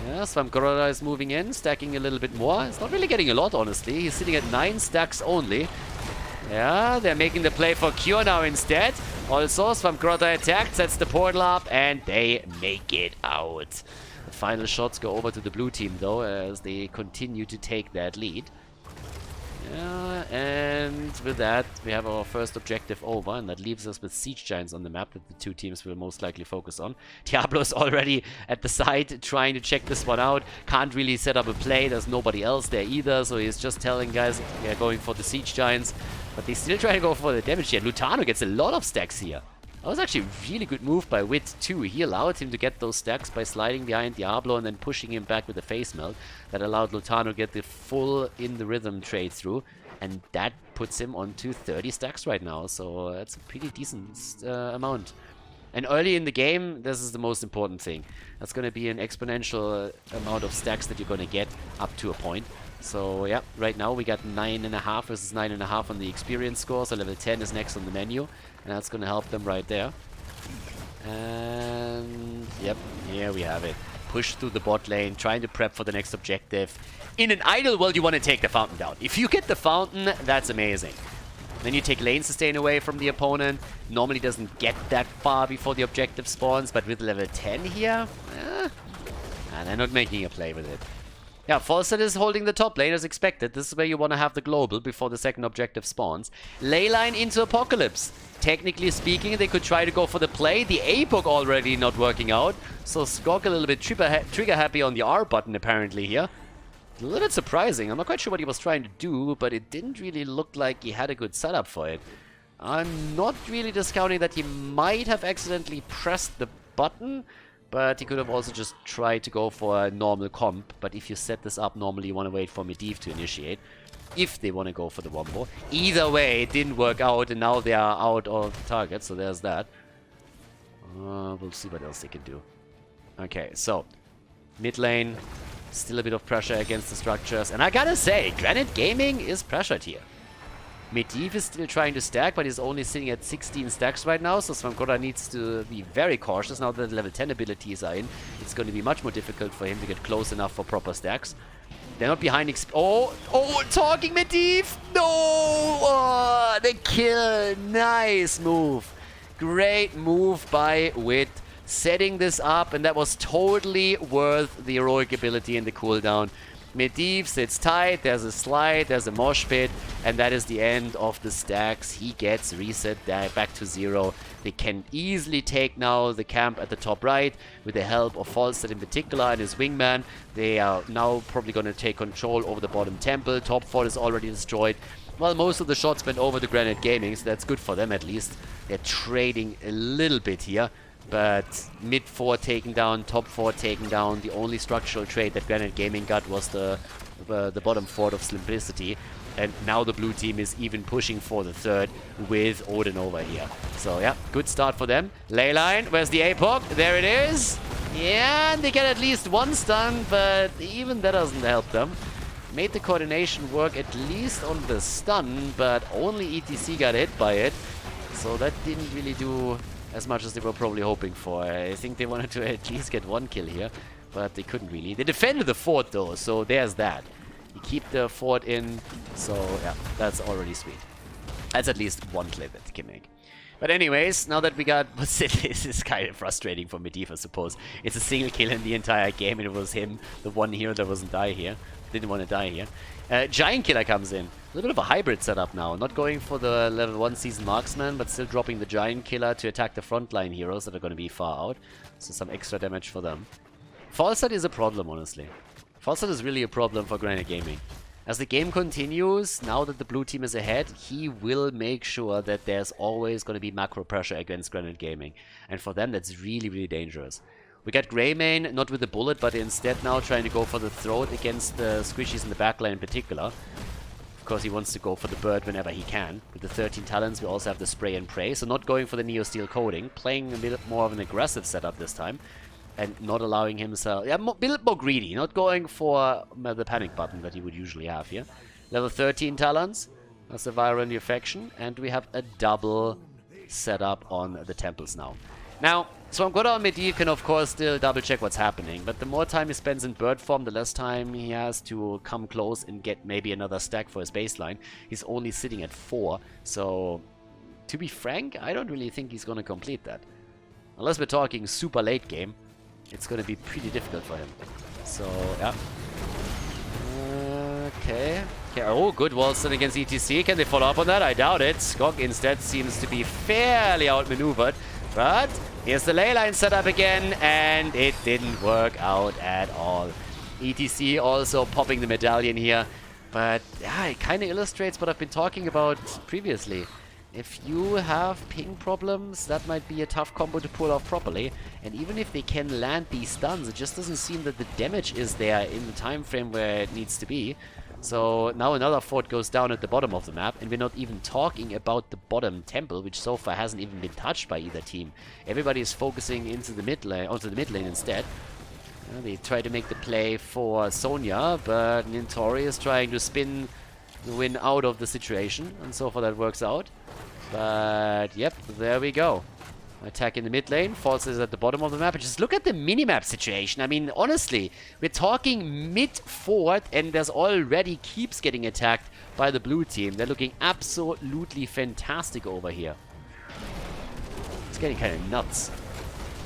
Yeah, Svamgroda is moving in, stacking a little bit more. It's not really getting a lot, honestly. He's sitting at 9 stacks only. Yeah, they're making the play for Cure now instead. Also, Svamgroda attacked, sets the portal up, and they make it out. The final shots go over to the blue team, though, as they continue to take that lead. Yeah, and with that, we have our first objective over, and that leaves us with Siege Giants on the map that the two teams will most likely focus on. Diablo's already at the side trying to check this one out. Can't really set up a play, there's nobody else there either, so he's just telling guys they're going for the Siege Giants. But they still try to go for the damage here. Lutano gets a lot of stacks here. That was actually a really good move by Wit too. He allowed him to get those stacks by sliding behind Diablo and then pushing him back with the face melt. That allowed Lutano to get the full in the rhythm trade through. And that puts him onto 30 stacks right now. So that's a pretty decent amount. And early in the game, this is the most important thing. That's going to be an exponential amount of stacks that you're going to get up to a point. So yeah, right now we got 9.5 versus 9.5 on the experience score. So level 10 is next on the menu. And that's going to help them right there. And yep, here we have it. Push through the bot lane, trying to prep for the next objective. In an ideal world, you want to take the fountain down. If you get the fountain, that's amazing. Then you take lane sustain away from the opponent. Normally doesn't get that far before the objective spawns, but with level 10 here, they're not making a play with it. Yeah, Falstad is holding the top lane as expected. This is where you want to have the global before the second objective spawns. Leyline into Apocalypse. Technically speaking, they could try to go for the play. The A-Poke already not working out. So Skog a little bit trigger happy on the R button apparently here. A little bit surprising. I'm not quite sure what he was trying to do, but it didn't really look like he had a good setup for it. I'm not really discounting that he might have accidentally pressed the button, but he could have also just tried to go for a normal comp. But if you set this up, normally you want to wait for Medivh to initiate, if they want to go for the wombo. Either way, it didn't work out, and now they are out of the target, so there's that. We'll see what else they can do. Okay, so mid lane, still a bit of pressure against the structures, and I gotta say, Granit Gaming is pressured here. Medivh is still trying to stack, but he's only sitting at 16 stacks right now, so Svamgroda needs to be very cautious. Now that the level 10 abilities are in, it's going to be much more difficult for him to get close enough for proper stacks. They're not behind talking Medivh! No! Oh, the kill! Nice move! Great move by Wit, setting this up, and that was totally worth the heroic ability and the cooldown. Medivh sits tight, there's a slide, there's a mosh pit, and that is the end of the stacks. He gets reset back to 0. They can easily take now the camp at the top right with the help of Falstad in particular and his wingman. They are now probably going to take control over the bottom temple. Top fort is already destroyed. Well, most of the shots went over to Granit Gaming, so that's good for them at least. They're trading a little bit here. But mid 4 taken down, top 4 taken down. The only structural trade that Granit Gaming got was the bottom fort of Simplicity. And now the blue team is even pushing for the third with Odin over here. So yeah, good start for them. Leyline, where's the APOC? There it is. Yeah, and they get at least one stun, but even that doesn't help them. Made the coordination work at least on the stun, but only ETC got hit by it. So that didn't really do as much as they were probably hoping for. I think they wanted to at least get one kill here, but they couldn't really. They defended the fort though, so there's that. You keep the fort in, so yeah, that's already sweet. That's at least one play that they can make. But anyways, now that we got... This is kind of frustrating for Medivh, I suppose. It's a single kill in the entire game, and it was him, the one hero that wasn't die here. didn't want to die here. Giant Killer comes in. A little bit of a hybrid setup now. Not going for the level 1 season marksman, but still dropping the Giant Killer to attack the frontline heroes that are going to be far out. So some extra damage for them. Falstad is a problem, honestly. Falstad is really a problem for Granit Gaming. As the game continues, now that the blue team is ahead, he will make sure that there's always going to be macro pressure against Granit Gaming. And for them, that's really, really dangerous. We got Greymane, not with the bullet, but instead now trying to go for the throat against the squishies in the backline in particular. Of course, he wants to go for the bird whenever he can. With the 13 talents, we also have the spray and pray. So not going for the Neo Steel coding, playing a bit more of an aggressive setup this time. And not allowing himself... Yeah, a bit more greedy. Not going for the panic button that he would usually have here. Level 13 talents. That's the Viral Infection. And we have a double setup on the temples now. Now, Swamgoda on Medivh can of course still double check what's happening, but the more time he spends in bird form, the less time he has to come close and get maybe another stack for his baseline. He's only sitting at 4, so to be frank, I don't really think he's going to complete that. Unless we're talking super late game, it's going to be pretty difficult for him. So, yeah. Okay. Oh, good Wallstone against ETC. Can they follow up on that? I doubt it. Skog instead seems to be fairly outmaneuvered. But here's the ley line setup again, and it didn't work out at all. ETC also popping the medallion here. But yeah, it kind of illustrates what I've been talking about previously. If you have ping problems, that might be a tough combo to pull off properly. And even if they can land these stuns, it just doesn't seem that the damage is there in the time frame where it needs to be. So now another fort goes down at the bottom of the map, and we're not even talking about the bottom temple, which so far hasn't even been touched by either team. Everybody is focusing into the mid lane, onto the mid lane instead. They try to make the play for Sonya, but Nintori is trying to spin the win out of the situation, and so far that works out. But yep, there we go. Attack in the mid lane, False is at the bottom of the map. And just look at the minimap situation. I mean, honestly, we're talking mid-fort, and there's already keeps getting attacked by the blue team. They're looking absolutely fantastic over here. It's getting kind of nuts.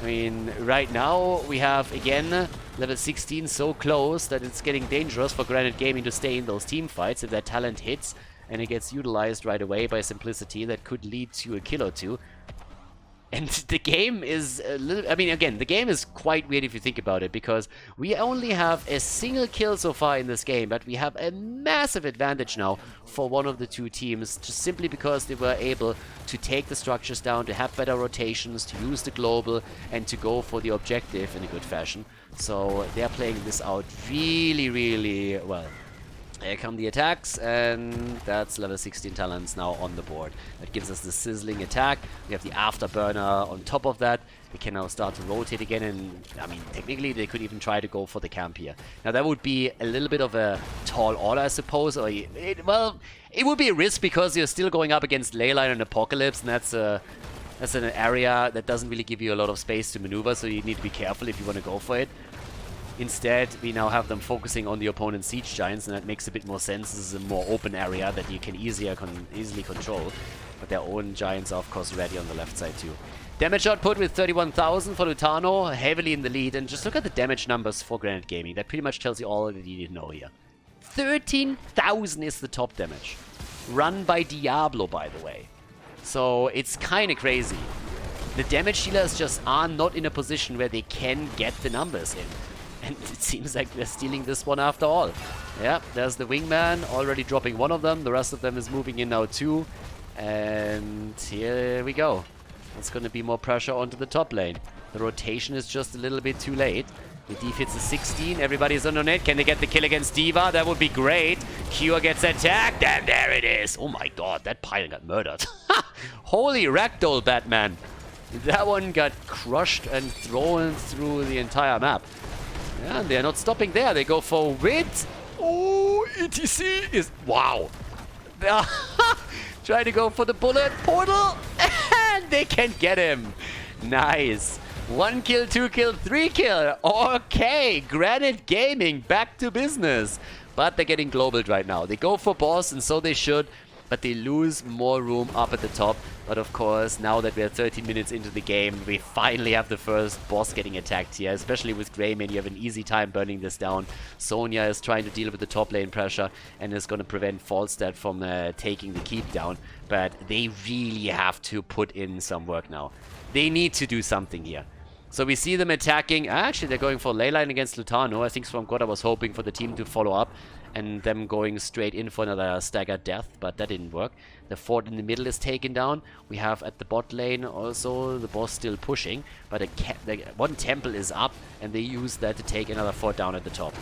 I mean, right now we have, again, level 16 so close that it's getting dangerous for Granit Gaming to stay in those team fights. If their talent hits and it gets utilized right away by Simplicity, that could lead to a kill or two. And the game is a little... I mean, again, the game is quite weird if you think about it, because we only have a single kill so far in this game, but we have a massive advantage now for one of the two teams, just simply because they were able to take the structures down, to have better rotations, to use the global, and to go for the objective in a good fashion. So they're playing this out really, really well. Here come the attacks, and that's level 16 talents now on the board. That gives us the sizzling attack. We have the afterburner on top of that. We can now start to rotate again, and I mean, technically they could even try to go for the camp here. Now that would be a little bit of a tall order, I suppose, or well, it would be a risk because you're still going up against Leyline and Apocalypse, and that's an area that doesn't really give you a lot of space to maneuver, so you need to be careful if you want to go for it. Instead, we now have them focusing on the opponent's siege giants, and that makes a bit more sense. This is a more open area that you can easily control. But their own giants are, of course, ready on the left side, too. Damage output with 31,000 for Lutano, heavily in the lead. And just look at the damage numbers for Granit Gaming. That pretty much tells you all that you need to know here. 13,000 is the top damage. Run by Diablo, by the way. So it's kind of crazy. The damage dealers just are not in a position where they can get the numbers in. And it seems like they're stealing this one after all. Yeah, there's the wingman already dropping one of them. The rest of them is moving in now too. And here we go. That's going to be more pressure onto the top lane. The rotation is just a little bit too late. The Medivh hits the 16. Everybody's on it. Can they get the kill against D.Va? That would be great. Cure gets attacked. And there it is. Oh my god, that pilot got murdered. Holy ragdoll, Batman. That one got crushed and thrown through the entire map. Yeah, and they're not stopping there. They go for wit. Oh, ETC is... Wow. Try to go for the bullet portal. And they can get him. Nice. 1 kill, 2 kill, 3 kill. Okay, Granit Gaming back to business. But they're getting globaled right now. They go for boss, and so they should. but they lose more room up at the top. But of course, now that we're 13 minutes into the game, we finally have the first boss getting attacked here, especially with Greymane. You have an easy time burning this down. Sonya is trying to deal with the top lane pressure and is going to prevent Falstad from taking the keep down. But they really have to put in some work now. They need to do something here. So we see them attacking. Actually, they're going for Leyline against Lutano. I think from God I was hoping for the team to follow up and them going straight in for another staggered death, but that didn't work. The fort in the middle is taken down. We have at the bot lane also the boss still pushing, but one temple is up and they use that to take another fort down at the top.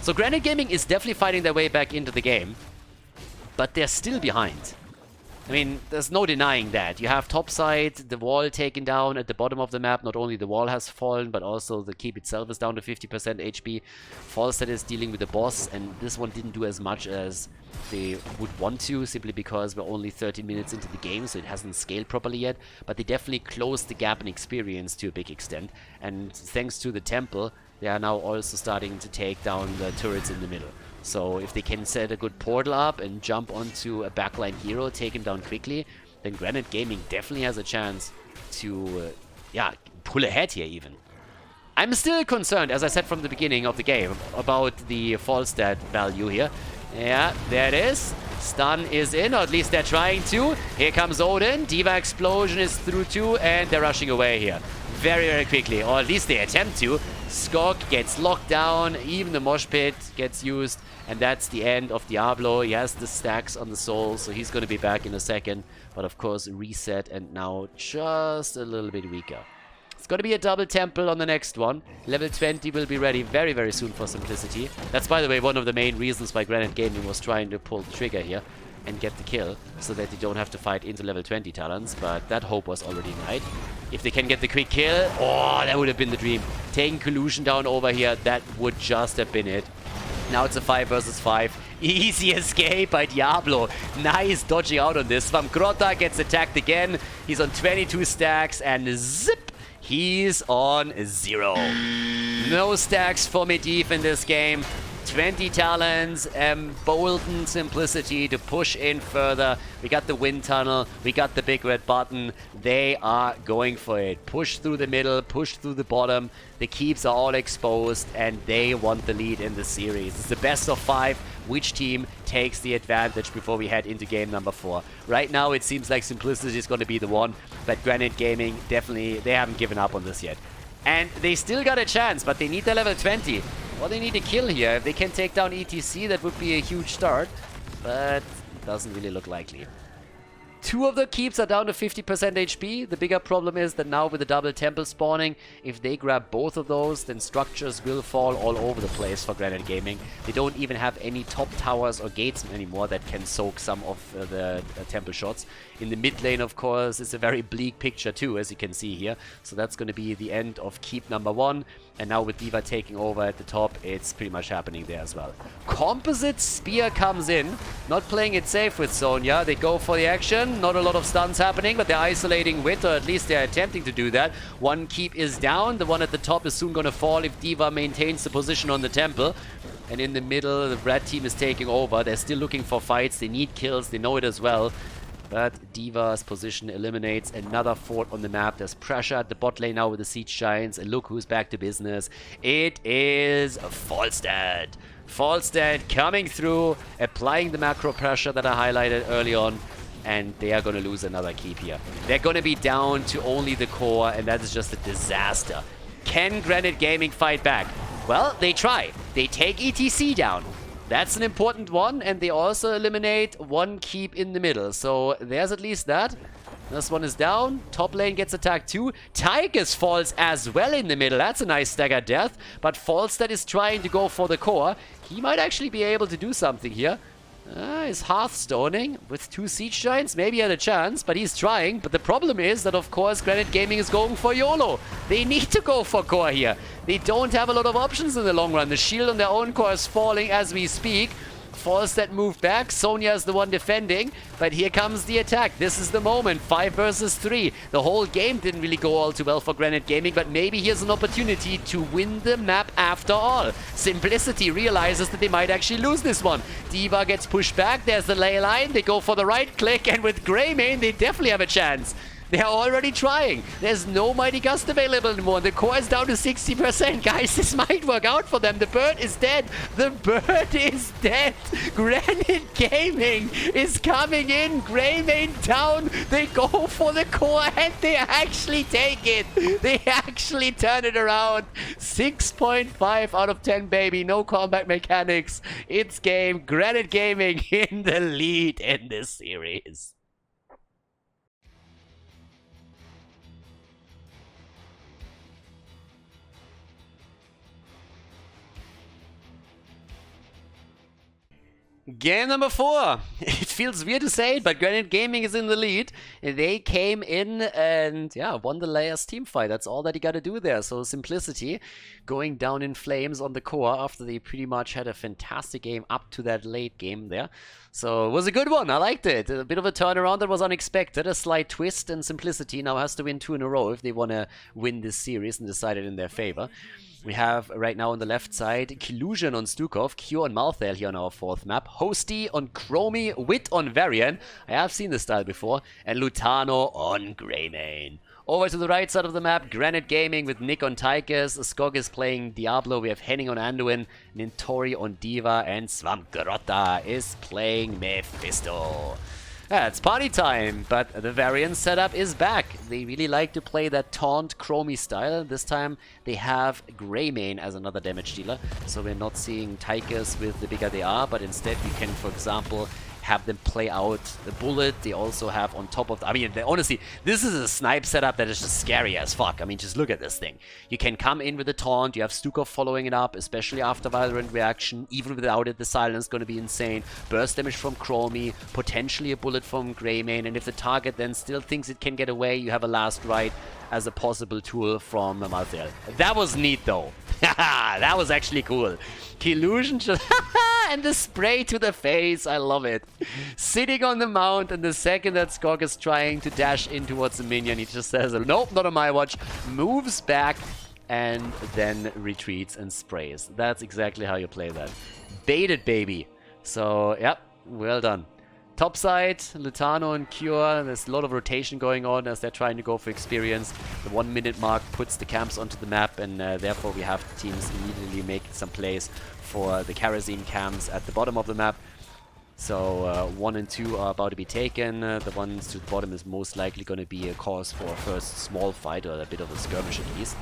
So Granit Gaming is definitely fighting their way back into the game, but they're still behind. I mean, there's no denying that. You have topside, the wall taken down at the bottom of the map. Not only the wall has fallen, but also the keep itself is down to 50% HP. Falstad is dealing with the boss, and this one didn't do as much as they would want to, simply because we're only 13 minutes into the game, so it hasn't scaled properly yet. But they definitely closed the gap in experience to a big extent. And thanks to the temple, they are now also starting to take down the turrets in the middle. So if they can set a good portal up and jump onto a backline hero, take him down quickly, then Granit Gaming definitely has a chance to, pull ahead here even. I'm still concerned, as I said from the beginning of the game, about the Falstad value here. Yeah, there it is. Stun is in, or at least they're trying to. Here comes Odin. D.Va Explosion is through too, and they're rushing away here. Very, very quickly, or at least they attempt to. Skog gets locked down, even the mosh pit gets used, and that's the end of Diablo. He has the stacks on the soul, so he's going to be back in a second. But of course, reset, and now just a little bit weaker. It's going to be a double temple on the next one. Level 20 will be ready very, very soon for Simplicity. That's, by the way, one of the main reasons why Granit Gaming was trying to pull the trigger here and get the kill, so that they don't have to fight into level 20 talents, but that hope was already died. If they can get the quick kill, oh, that would have been the dream. Taking Collusion down over here, that would just have been it. Now it's a 5 versus 5. Easy escape by Diablo. Nice dodging out on this. Svamkrota gets attacked again. He's on 22 stacks and zip! He's on 0. No stacks for Medivh in this game. 20 talents, emboldened Simplicity to push in further. We got the wind tunnel, we got the big red button. They are going for it. Push through the middle, push through the bottom. The keeps are all exposed and they want the lead in the series. It's the best of 5. Which team takes the advantage before we head into game number 4? Right now it seems like Simplicity is going to be the one, but Granit Gaming definitely, they haven't given up on this yet. And they still got a chance, but they need the level 20. Well, they need a kill here. If they can take down ETC, that would be a huge start, but it doesn't really look likely. 2 of the keeps are down to 50% HP. The bigger problem is that now with the double temple spawning, if they grab both of those, then structures will fall all over the place for Granit Gaming. They don't even have any top towers or gates anymore that can soak some of the temple shots. In the mid lane, of course, it's a very bleak picture too, as you can see here. So that's going to be the end of keep number 1. And now with D.Va taking over at the top, it's pretty much happening there as well. Composite Spear comes in. Not playing it safe with Sonya. They go for the action. Not a lot of stuns happening, but they're isolating Wit, or at least they're attempting to do that. One keep is down. The one at the top is soon going to fall if D.Va maintains the position on the temple. And in the middle, the red team is taking over. They're still looking for fights. They need kills. They know it as well. But D.Va's position eliminates another fort on the map. There's pressure at the bot lane now with the Siege Giants. And look who's back to business. It is Falstad. Falstad coming through, applying the macro pressure that I highlighted early on. And they are going to lose another keep here. They're going to be down to only the core, and that is just a disaster. Can Granit Gaming fight back? Well, they try. They take ETC down. That's an important one, and they also eliminate one keep in the middle. So there's at least that. This one is down. Top lane gets attacked too. Tigers falls as well in the middle. That's a nice stagger death. But Falstad is trying to go for the core. He might actually be able to do something here. He's Hearthstoning with 2 Siege Giants. Maybe he had a chance, but he's trying. But the problem is that, of course, Granit Gaming is going for YOLO. They need to go for core here. They don't have a lot of options in the long run. The shield on their own core is falling as we speak. force that move back. Sonya is the one defending, but here comes the attack. This is the moment. 5 versus 3. The whole game didn't really go all too well for Granit Gaming, but maybe here's an opportunity to win the map after all. Simplicity realizes that they might actually lose this one. D.Va gets pushed back. There's the ley line. They go for the right click, and with Greymane, they definitely have a chance. They're already trying. There's no Mighty Gust available anymore. The core is down to 60%. Guys, this might work out for them. The bird is dead. The bird is dead. Granit Gaming is coming in. Greymane down. They go for the core and they actually take it. They actually turn it around. 6.5 out of 10, baby. No combat mechanics. It's game. Granit Gaming in the lead in this series. Game number 4. It feels weird to say it, but Granit Gaming is in the lead. They came in and, yeah, won the last team fight. That's all that you gotta do there. So Simplicity going down in flames on the core after they pretty much had a fantastic game up to that late game there. So it was a good one. I liked it. A bit of a turnaround that was unexpected. A slight twist, and Simplicity now has to win 2 in a row if they want to win this series and decide it in their favor. We have right now on the left side Killusion on Stukov, Q on Malthael here on our 4th map, Hosty on Chromie, Wit on Varian, I have seen this style before, and Lutano on Greymane. Over to the right side of the map, Granit Gaming with Nick on Tychus, Skog is playing Diablo, we have Henning on Anduin, Nintori on D.Va, and Svampgrotta is playing Mephisto. Yeah, it's party time, but the Varian setup is back. They really like to play that taunt Chromie style. This time they have Greymane as another damage dealer, so we're not seeing Tychus with the bigger they are, but instead we can, for example, have them play out the bullet. They also have on top of the, I mean, honestly, this is a snipe setup that is just scary as fuck. I mean, just look at this thing. You can come in with a taunt, you have Stukov following it up, especially after Valorant reaction. Even without it, the silence is going to be insane. Burst damage from Chromie, potentially a bullet from Greymane, and if the target then still thinks it can get away, you have a last ride as a possible tool from Malthael. That was neat though. That was actually cool. Killusion just and the spray to the face, I love it. Sitting on the mount, and the second that Skog is trying to dash in towards the minion, he just says, nope, not on my watch, moves back, and then retreats and sprays. That's exactly how you play that. Baited, baby. So, yep, well done. Top side, Lutano and Cure, there's a lot of rotation going on as they're trying to go for experience. The 1 minute mark puts the camps onto the map, and therefore we have the teams immediately make some plays for the kerosene camps at the bottom of the map. So 1 and 2 are about to be taken. The ones to the bottom is most likely going to be a cause for a first small fight, or a bit of a skirmish at least.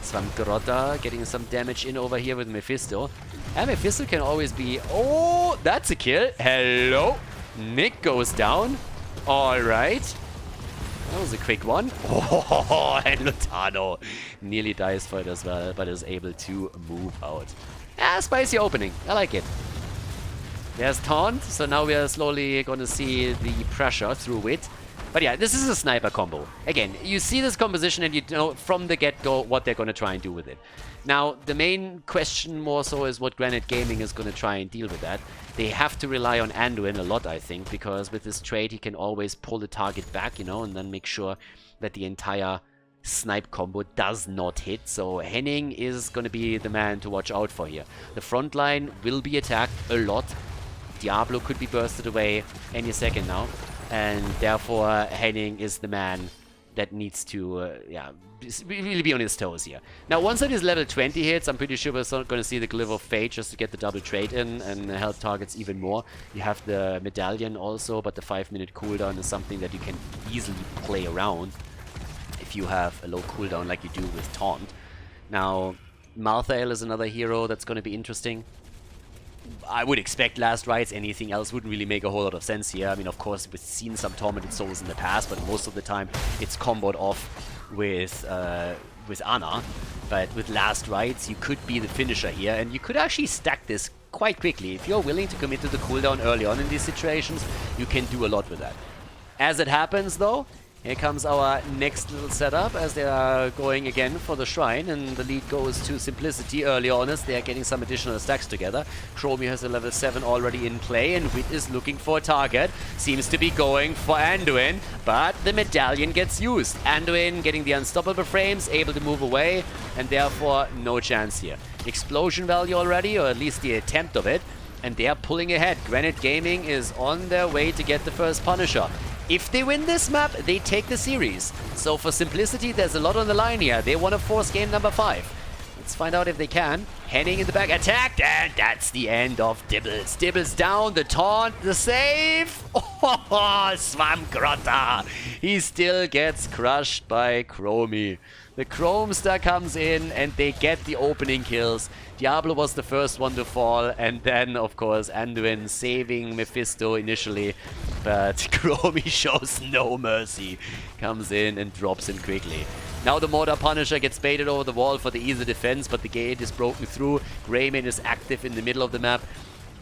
Svampgrotta getting some damage in over here with Mephisto. And Mephisto can always be... Oh, that's a kill. Hello. Nick goes down. Alright. That was a quick one. Oh, and Lutano nearly dies for it as well, but is able to move out. Ah, spicy opening. I like it. There's taunt, so now we are slowly going to see the pressure through it. But yeah, this is a sniper combo. Again, you see this composition and you know from the get-go what they're going to try and do with it. Now, the main question more so is what Granit Gaming is going to try and deal with that. They have to rely on Anduin a lot, I think, because with this trade he can always pull the target back, you know, and then make sure that the entire snipe combo does not hit. So Henning is going to be the man to watch out for here. The front line will be attacked a lot. Diablo could be bursted away any second now. And therefore, Henning is the man that needs to, yeah, really be on his toes here. Now, once that is level 20 hits, I'm pretty sure we're going to see the Glyph of Fate just to get the double trade in and help targets even more. You have the medallion also, but the 5-minute cooldown is something that you can easily play around if you have a low cooldown like you do with Taunt. Now, Malthael is another hero that's going to be interesting. I would expect last rights. Anything else wouldn't really make a whole lot of sense here. I mean, of course, we've seen some Tormented Souls in the past, but most of the time it's comboed off with Ana. But with last rights, you could be the finisher here, and you could actually stack this quite quickly. If you're willing to commit to the cooldown early on in these situations, you can do a lot with that. As it happens, though, Here comes our next little setup as they are going again for the shrine, and the lead goes to Simplicity early on as they are getting some additional stacks together. Chromie has a level 7 already in play, and Wit is looking for a target. Seems to be going for Anduin, but the medallion gets used. Anduin getting the unstoppable frames, able to move away, and therefore no chance here. Explosion value already, or at least the attempt of it, and they are pulling ahead. Granit Gaming is on their way to get the first Punisher. If they win this map, they take the series. So for Simplicity, there's a lot on the line here. They want to force game number 5. Let's find out if they can. Heading in the back, attacked, and that's the end of Dibbles. Dibbles down, the taunt, the save. Oh, Swamgrota. He still gets crushed by Chromie. The Chromestar comes in and they get the opening kills. Diablo was the first one to fall, and then, of course, Anduin saving Mephisto initially. But Chromie shows no mercy. Comes in and drops him quickly. Now the Mortar Punisher gets baited over the wall for the easy defense, but the gate is broken through. Greyman is active in the middle of the map.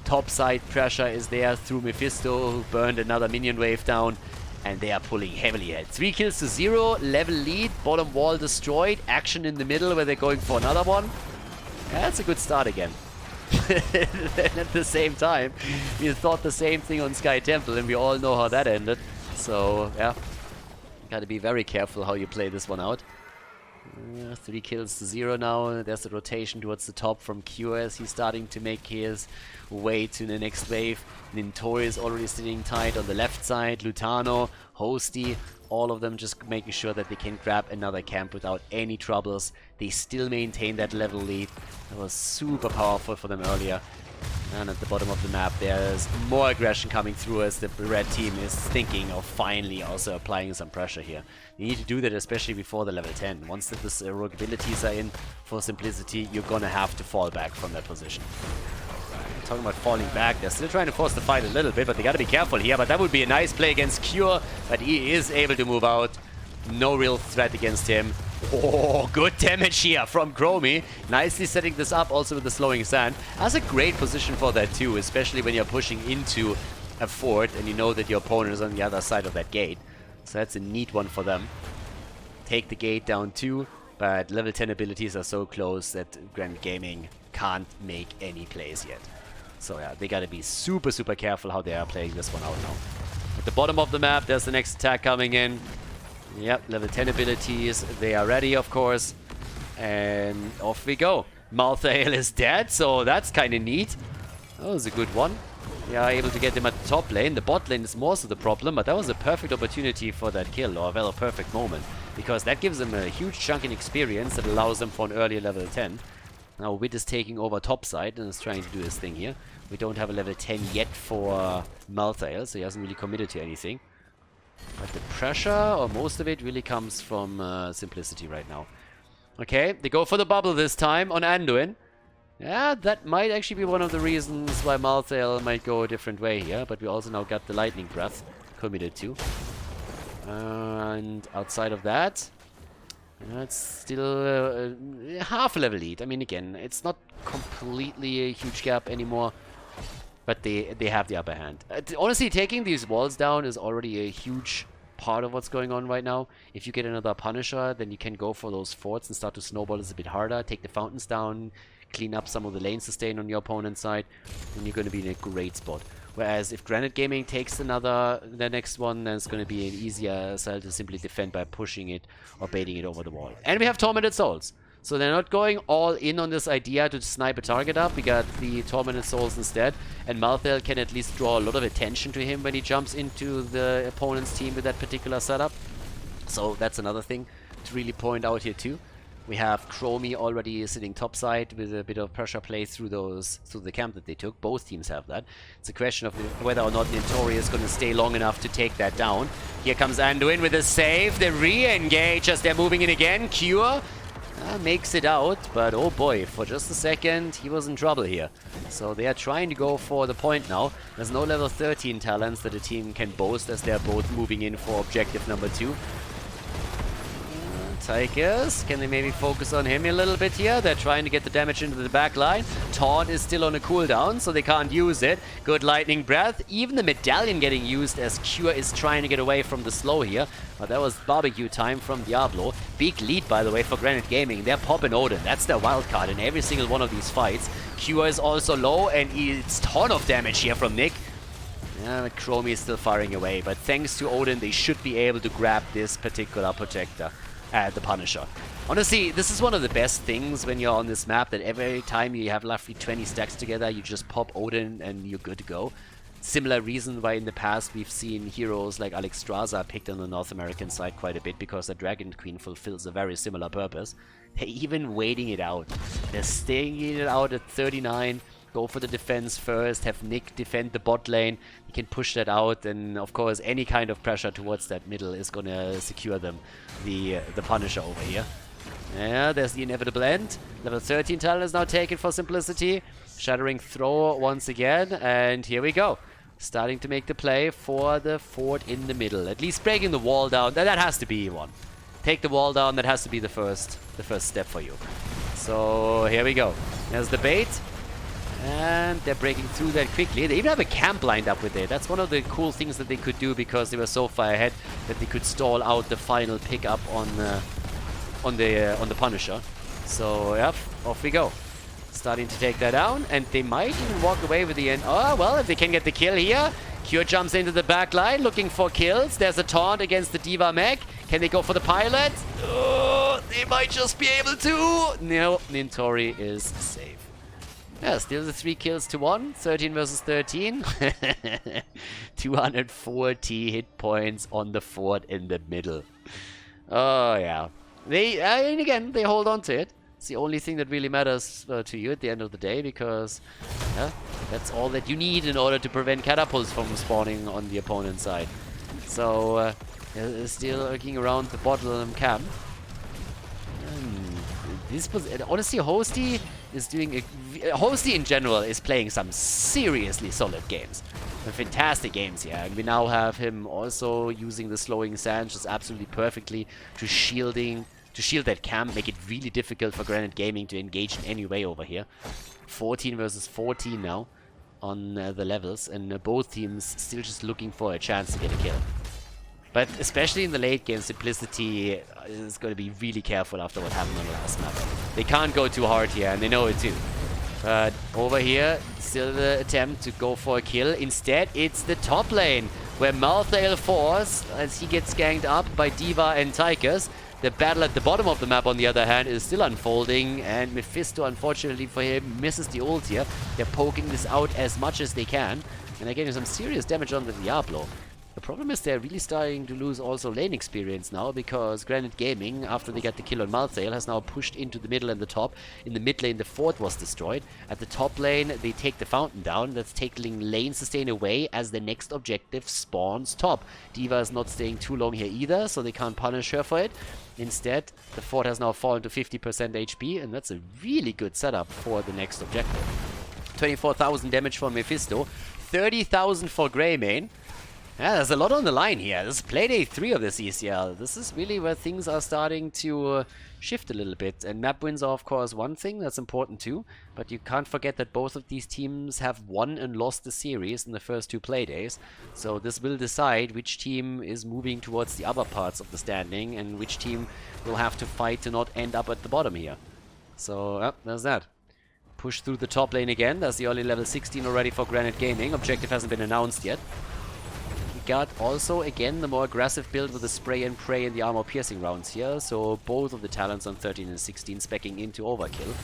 Topside pressure is there through Mephisto, who burned another minion wave down. And they are pulling heavily ahead. 3 kills to 0, level lead, bottom wall destroyed, action in the middle where they're going for another one. Yeah, that's a good start again. Then at the same time, we thought the same thing on Sky Temple, and we all know how that ended. So, yeah, gotta be very careful how you play this one out. 3 kills to 0 now. There's a rotation towards the top from Q as he's starting to make his way to the next wave. Nintori is already sitting tight on the left side. Lutano, Hosty, all of them just making sure that they can grab another camp without any troubles. They still maintain that level lead. That was super powerful for them earlier. And at the bottom of the map, there's more aggression coming through as the red team is thinking of finally also applying some pressure here. You need to do that especially before the level 10. Once the rogue abilities are in for Simplicity, you're gonna have to fall back from that position. Talking about falling back, they're still trying to force the fight a little bit, but they gotta be careful here. But that would be a nice play against Cure, but he is able to move out. No real threat against him. Oh, good damage here from Chromie. Nicely setting this up also with the slowing sand. That's a great position for that too, especially when you're pushing into a fort and you know that your opponent is on the other side of that gate. So that's a neat one for them. Take the gate down too, but level 10 abilities are so close that Granit Gaming can't make any plays yet. So yeah, they gotta be super, super careful how they are playing this one out now. At the bottom of the map, there's the next attack coming in. Yep, level 10 abilities, they are ready, of course. And off we go. Malthael is dead, so that's kind of neat. That was a good one. We are able to get him at the top lane. The bot lane is more so the problem, but that was a perfect opportunity for that kill, or well, a perfect moment. Because that gives them a huge chunk in experience that allows them for an earlier level 10. Now Wit is taking over topside and is trying to do his thing here. We don't have a level 10 yet for Malthael, so he hasn't really committed to anything. But the pressure, or most of it, really comes from Simplicity right now. Okay, they go for the bubble this time on Anduin. Yeah, that might actually be one of the reasons why Malthael might go a different way here. But we also now got the Lightning Breath committed to. And outside of that, it's still half a level lead. I mean, again, it's not completely a huge gap anymore. But they have the upper hand. Honestly, taking these walls down is already a huge part of what's going on right now. If you get another Punisher, then you can go for those forts and start to snowball this a bit harder. Take the fountains down, clean up some of the lane sustain on your opponent's side, and you're going to be in a great spot. Whereas if Granit Gaming takes the next one, then it's going to be an easier sell to simply defend by pushing it or baiting it over the wall. And we have Tormented Souls. So they're not going all in on this idea to snipe a target up. We got the Tormented Souls instead. And Malthael can at least draw a lot of attention to him when he jumps into the opponent's team with that particular setup. So that's another thing to really point out here too. We have Chromie already sitting topside with a bit of pressure play through the camp that they took. Both teams have that. It's a question of whether or not Nintori is going to stay long enough to take that down. Here comes Anduin with a save. They re-engage as they're moving in again. Cure makes it out, but oh boy, for just a second he was in trouble here. So they are trying to go for the point now. There's no level 13 talents that a team can boast as they're both moving in for objective number 2. Tigers, can they maybe focus on him a little bit here? They're trying to get the damage into the back line. Taunt is still on a cooldown, so they can't use it. Good lightning breath. Even the medallion getting used as Cure is trying to get away from the slow here. But that was barbecue time from Diablo. Big lead, by the way, for Granit Gaming. They're popping Odin. That's their wild card in every single one of these fights. Cure is also low, and it's ton of damage here from Nick. Yeah, Chromie is still firing away, but thanks to Odin, they should be able to grab this particular protector, the Punisher. Honestly, this is one of the best things when you're on this map, that every time you have roughly 20 stacks together, you just pop Odin and you're good to go. Similar reason why in the past we've seen heroes like Alexstrasza picked on the North American side quite a bit, because the Dragon Queen fulfills a very similar purpose. They're even waiting it out. They're staying it out at 39. Go for the defense first, have Nick defend the bot lane. He can push that out, and of course any kind of pressure towards that middle is gonna secure them the Punisher over here. Yeah, there's the inevitable end. Level 13 talent is now taken for simplicity. Shattering throw once again, and here we go. Starting to make the play for the fort in the middle. At least breaking the wall down. That has to be one. Take the wall down, that has to be the first step for you. So here we go. There's the bait. And they're breaking through that quickly. They even have a camp lined up with it. That's one of the cool things that they could do, because they were so far ahead that they could stall out the final pickup on the Punisher. So yeah, off we go. Starting to take that down, and they might even walk away with the end. Oh well, if they can get the kill here. Cure jumps into the back line looking for kills. There's a taunt against the D.Va mech. Can they go for the pilot? Oh, they might just be able to. No, Nintori is safe. Yeah, still the 3 kills to 1. 13 versus 13. 240 hit points on the fort in the middle. Oh, yeah. And again, they hold on to it. It's the only thing that really matters to you at the end of the day, because yeah, that's all that you need in order to prevent catapults from spawning on the opponent's side. So, still lurking around the bottom camp. Honestly, Hosty is doing Hosty in general is playing some seriously solid games. Fantastic games here. And we now have him also using the slowing sand just absolutely perfectly to shield that camp, make it really difficult for Granit Gaming to engage in any way over here. 14 versus 14 now on the levels, and both teams still just looking for a chance to get a kill. But especially in the late game, Simplicity is going to be really careful after what happened on the last map. They can't go too hard here, and they know it too. But over here, still the attempt to go for a kill. Instead, it's the top lane, where Malthael falls as he gets ganked up by D.Va and Tychus. The battle at the bottom of the map, on the other hand, is still unfolding, and Mephisto, unfortunately for him, misses the ult here. They're poking this out as much as they can, and they're getting some serious damage on the Diablo. The problem is they're really starting to lose also lane experience now, because Granit Gaming, after they got the kill on Malthael, has now pushed into the middle and the top. In the mid lane, the fort was destroyed. At the top lane, they take the fountain down. That's taking lane sustain away as the next objective spawns top. D.Va is not staying too long here either, so they can't punish her for it. Instead, the fort has now fallen to 50% HP, and that's a really good setup for the next objective. 24,000 damage for Mephisto, 30,000 for Greymane. Yeah, there's a lot on the line here. This is Playday 3 of the CCL. This is really where things are starting to shift a little bit. And map wins are, of course, one thing that's important too. But you can't forget that both of these teams have won and lost the series in the first 2 Playdays. So this will decide which team is moving towards the upper parts of the standing, and which team will have to fight to not end up at the bottom here. So, there's that. Push through the top lane again. That's the early level 16 already for Granit Gaming. Objective hasn't been announced yet. Got also again the more aggressive build with the spray and pray and the armor piercing rounds here, so both of the talents on 13 and 16 specking into overkill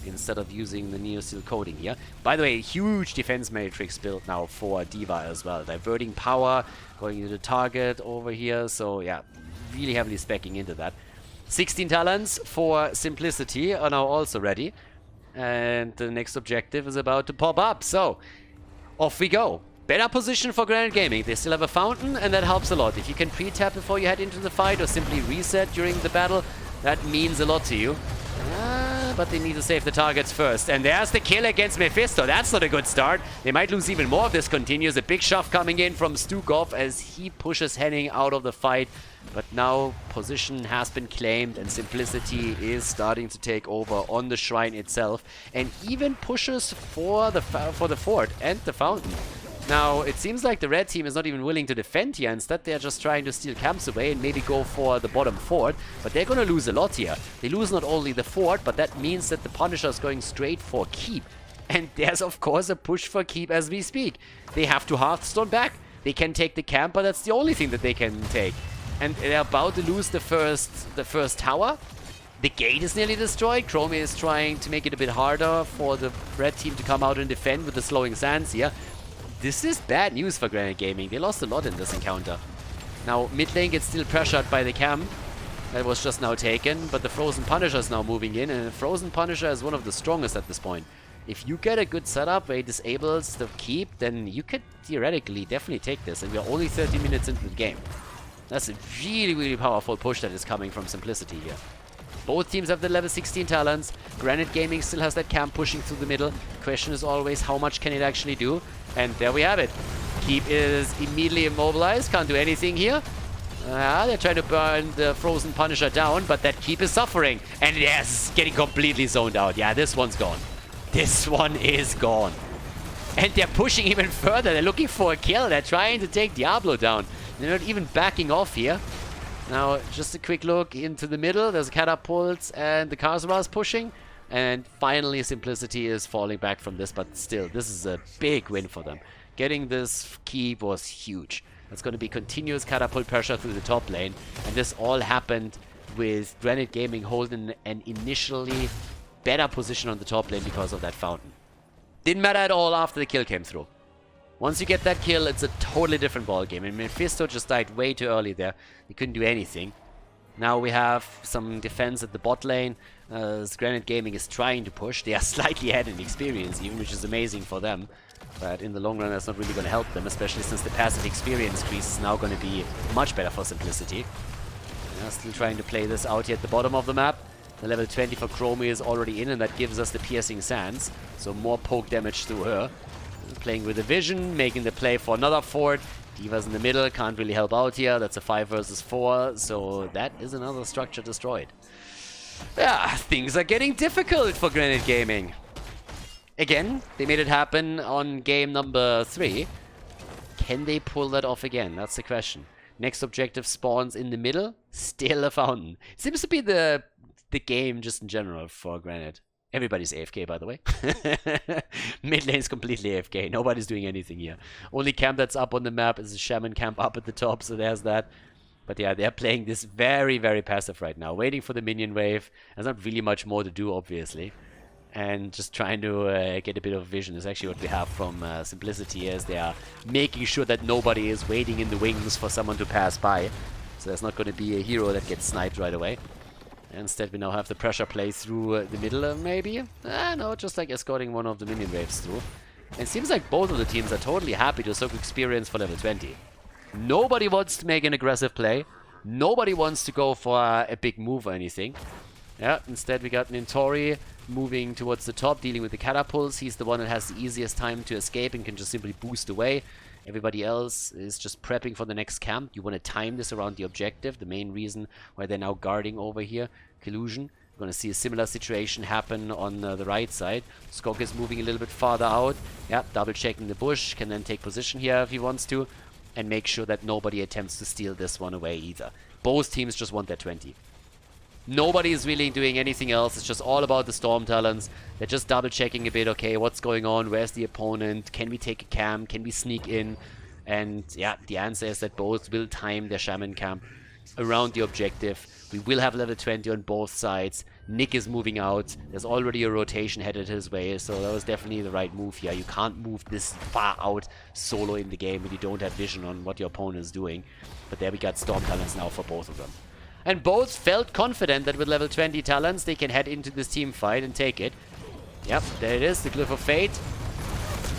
instead of using the Neosteel coating here. By the way, huge defense matrix build now for D.Va as well, diverting power, going into the target over here, so yeah, really heavily specking into that. 16 talents for Simplicity are now also ready, and the next objective is about to pop up, so off we go. Better position for Granit Gaming. They still have a fountain, and that helps a lot. If you can pre-tap before you head into the fight, or simply reset during the battle, that means a lot to you. But they need to save the targets first. And there's the kill against Mephisto. That's not a good start. They might lose even more if this continues. A big shove coming in from Stukov as he pushes Henning out of the fight. But now position has been claimed and Simplicity is starting to take over on the shrine itself. And even pushes for the fort and the fountain. Now, it seems like the red team is not even willing to defend here. Instead, they're just trying to steal camps away and maybe go for the bottom fort. But they're going to lose a lot here. They lose not only the fort, but that means that the Punisher is going straight for keep. And there's, of course, a push for keep as we speak. They have to Hearthstone back. They can take the camp, but that's the only thing that they can take. And they're about to lose the first tower. The gate is nearly destroyed. Chromie is trying to make it a bit harder for the red team to come out and defend with the slowing sands here. This is bad news for Granit Gaming. They lost a lot in this encounter. Now, mid lane gets still pressured by the camp. That was just now taken, but the Frozen Punisher is now moving in, and the Frozen Punisher is one of the strongest at this point. If you get a good setup where he disables the keep, then you could theoretically definitely take this, and we are only 30 minutes into the game. That's a really, really powerful push that is coming from Simplicity here. Both teams have the level 16 talents. Granit Gaming still has that camp pushing through the middle. Question is always, how much can it actually do? And there we have it. Keep is immediately immobilized. Can't do anything here. They're trying to burn the Frozen Punisher down, but that Keep is suffering. And yes, getting completely zoned out. Yeah, this one's gone. This one is gone. And they're pushing even further. They're looking for a kill. They're trying to take Diablo down. They're not even backing off here. Now, just a quick look into the middle. There's catapults and the Khaldor is pushing. And finally, Simplicity is falling back from this. But still, this is a big win for them. Getting this keep was huge. It's going to be continuous catapult pressure through the top lane. And this all happened with Granit Gaming holding an initially better position on the top lane because of that fountain. Didn't matter at all after the kill came through. Once you get that kill, it's a totally different ballgame. And Mephisto just died way too early there. He couldn't do anything. Now we have some defense at the bot lane. As Granit Gaming is trying to push. They are slightly ahead in experience even, which is amazing for them. But in the long run, that's not really going to help them, especially since the passive experience increase is now going to be much better for Simplicity. They're still trying to play this out here at the bottom of the map. The level 20 for Chromie is already in, and that gives us the piercing sands. So more poke damage through her. Playing with the vision, making the play for another fort. D.Va's in the middle, can't really help out here. That's a 5 versus 4, so that is another structure destroyed. Yeah, things are getting difficult for Granit Gaming. Again, they made it happen on game number 3. Can they pull that off again? That's the question. Next objective spawns in the middle. Still a fountain. Seems to be the game just in general for Granit. Everybody's AFK, by the way. Mid lane's completely AFK. Nobody's doing anything here. Only camp that's up on the map is a Shaman camp up at the top, so there's that. But yeah, they're playing this very, very passive right now. Waiting for the minion wave. There's not really much more to do, obviously. And just trying to get a bit of vision is actually what we have from Simplicity, as they are making sure that nobody is waiting in the wings for someone to pass by. So there's not going to be a hero that gets sniped right away. Instead, we now have the pressure play through the middle, maybe? No, just like escorting one of the minion waves through. And it seems like both of the teams are totally happy to soak experience for level 20. Nobody wants to make an aggressive play. Nobody wants to go for a big move or anything. Yeah, instead we got Nintori moving towards the top, dealing with the catapults. He's the one that has the easiest time to escape and can just simply boost away. Everybody else is just prepping for the next camp. You want to time this around the objective. The main reason why they're now guarding over here. Collusion. We're going to see a similar situation happen on the right side. Skog is moving a little bit farther out. Yeah, double checking the bush. Can then take position here if he wants to. And make sure that nobody attempts to steal this one away either. Both teams just want their 20. Nobody is really doing anything else. It's just all about the Storm Talons. They're just double checking a bit. Okay, what's going on? Where's the opponent? Can we take a camp? Can we sneak in? And yeah, the answer is that both will time their Shaman camp around the objective. We will have level 20 on both sides. Nick is moving out. There's already a rotation headed his way, so that was definitely the right move here. You can't move this far out solo in the game when you don't have vision on what your opponent is doing. But there we got Storm Talons now for both of them. And both felt confident that with level 20 talents, they can head into this team fight and take it. Yep, there it is, the Glyph of Fate.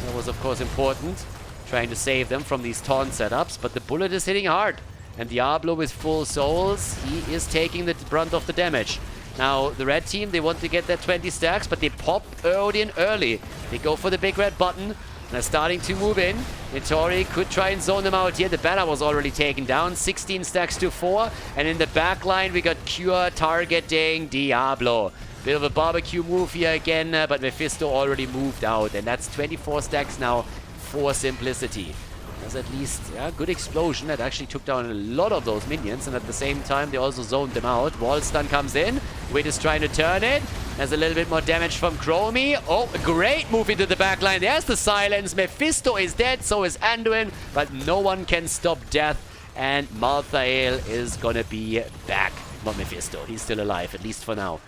That was, of course, important. Trying to save them from these taunt setups, but the bullet is hitting hard. And Diablo with full souls, he is taking the brunt of the damage. Now, the red team, they want to get their 20 stacks, but they pop Odin early. They go for the big red button. They're starting to move in. Nitori could try and zone them out here. The banner was already taken down. 16 stacks to 4. And in the back line, we got Cure targeting Diablo. Bit of a barbecue move here again, but Mephisto already moved out. And that's 24 stacks now for Simplicity. There's at least a good explosion that actually took down a lot of those minions. And at the same time, they also zoned them out. Wall stun comes in. Wit is trying to turn it. There's a little bit more damage from Chromie. Oh, a great move into the backline. There's the silence. Mephisto is dead, so is Anduin. But no one can stop death. And Malthael is gonna be back. Not Mephisto. He's still alive, at least for now.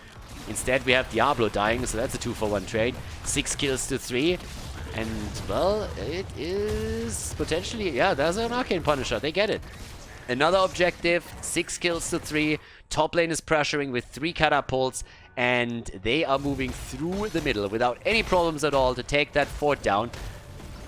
Instead, we have Diablo dying, so that's a 2-for-1 trade. 6 kills to 3. And, well, it is potentially... Yeah, there's an Arcane Punisher. They get it. Another objective. 6 kills to 3. Top lane is pressuring with 3 catapults. And they are moving through the middle without any problems at all to take that fort down.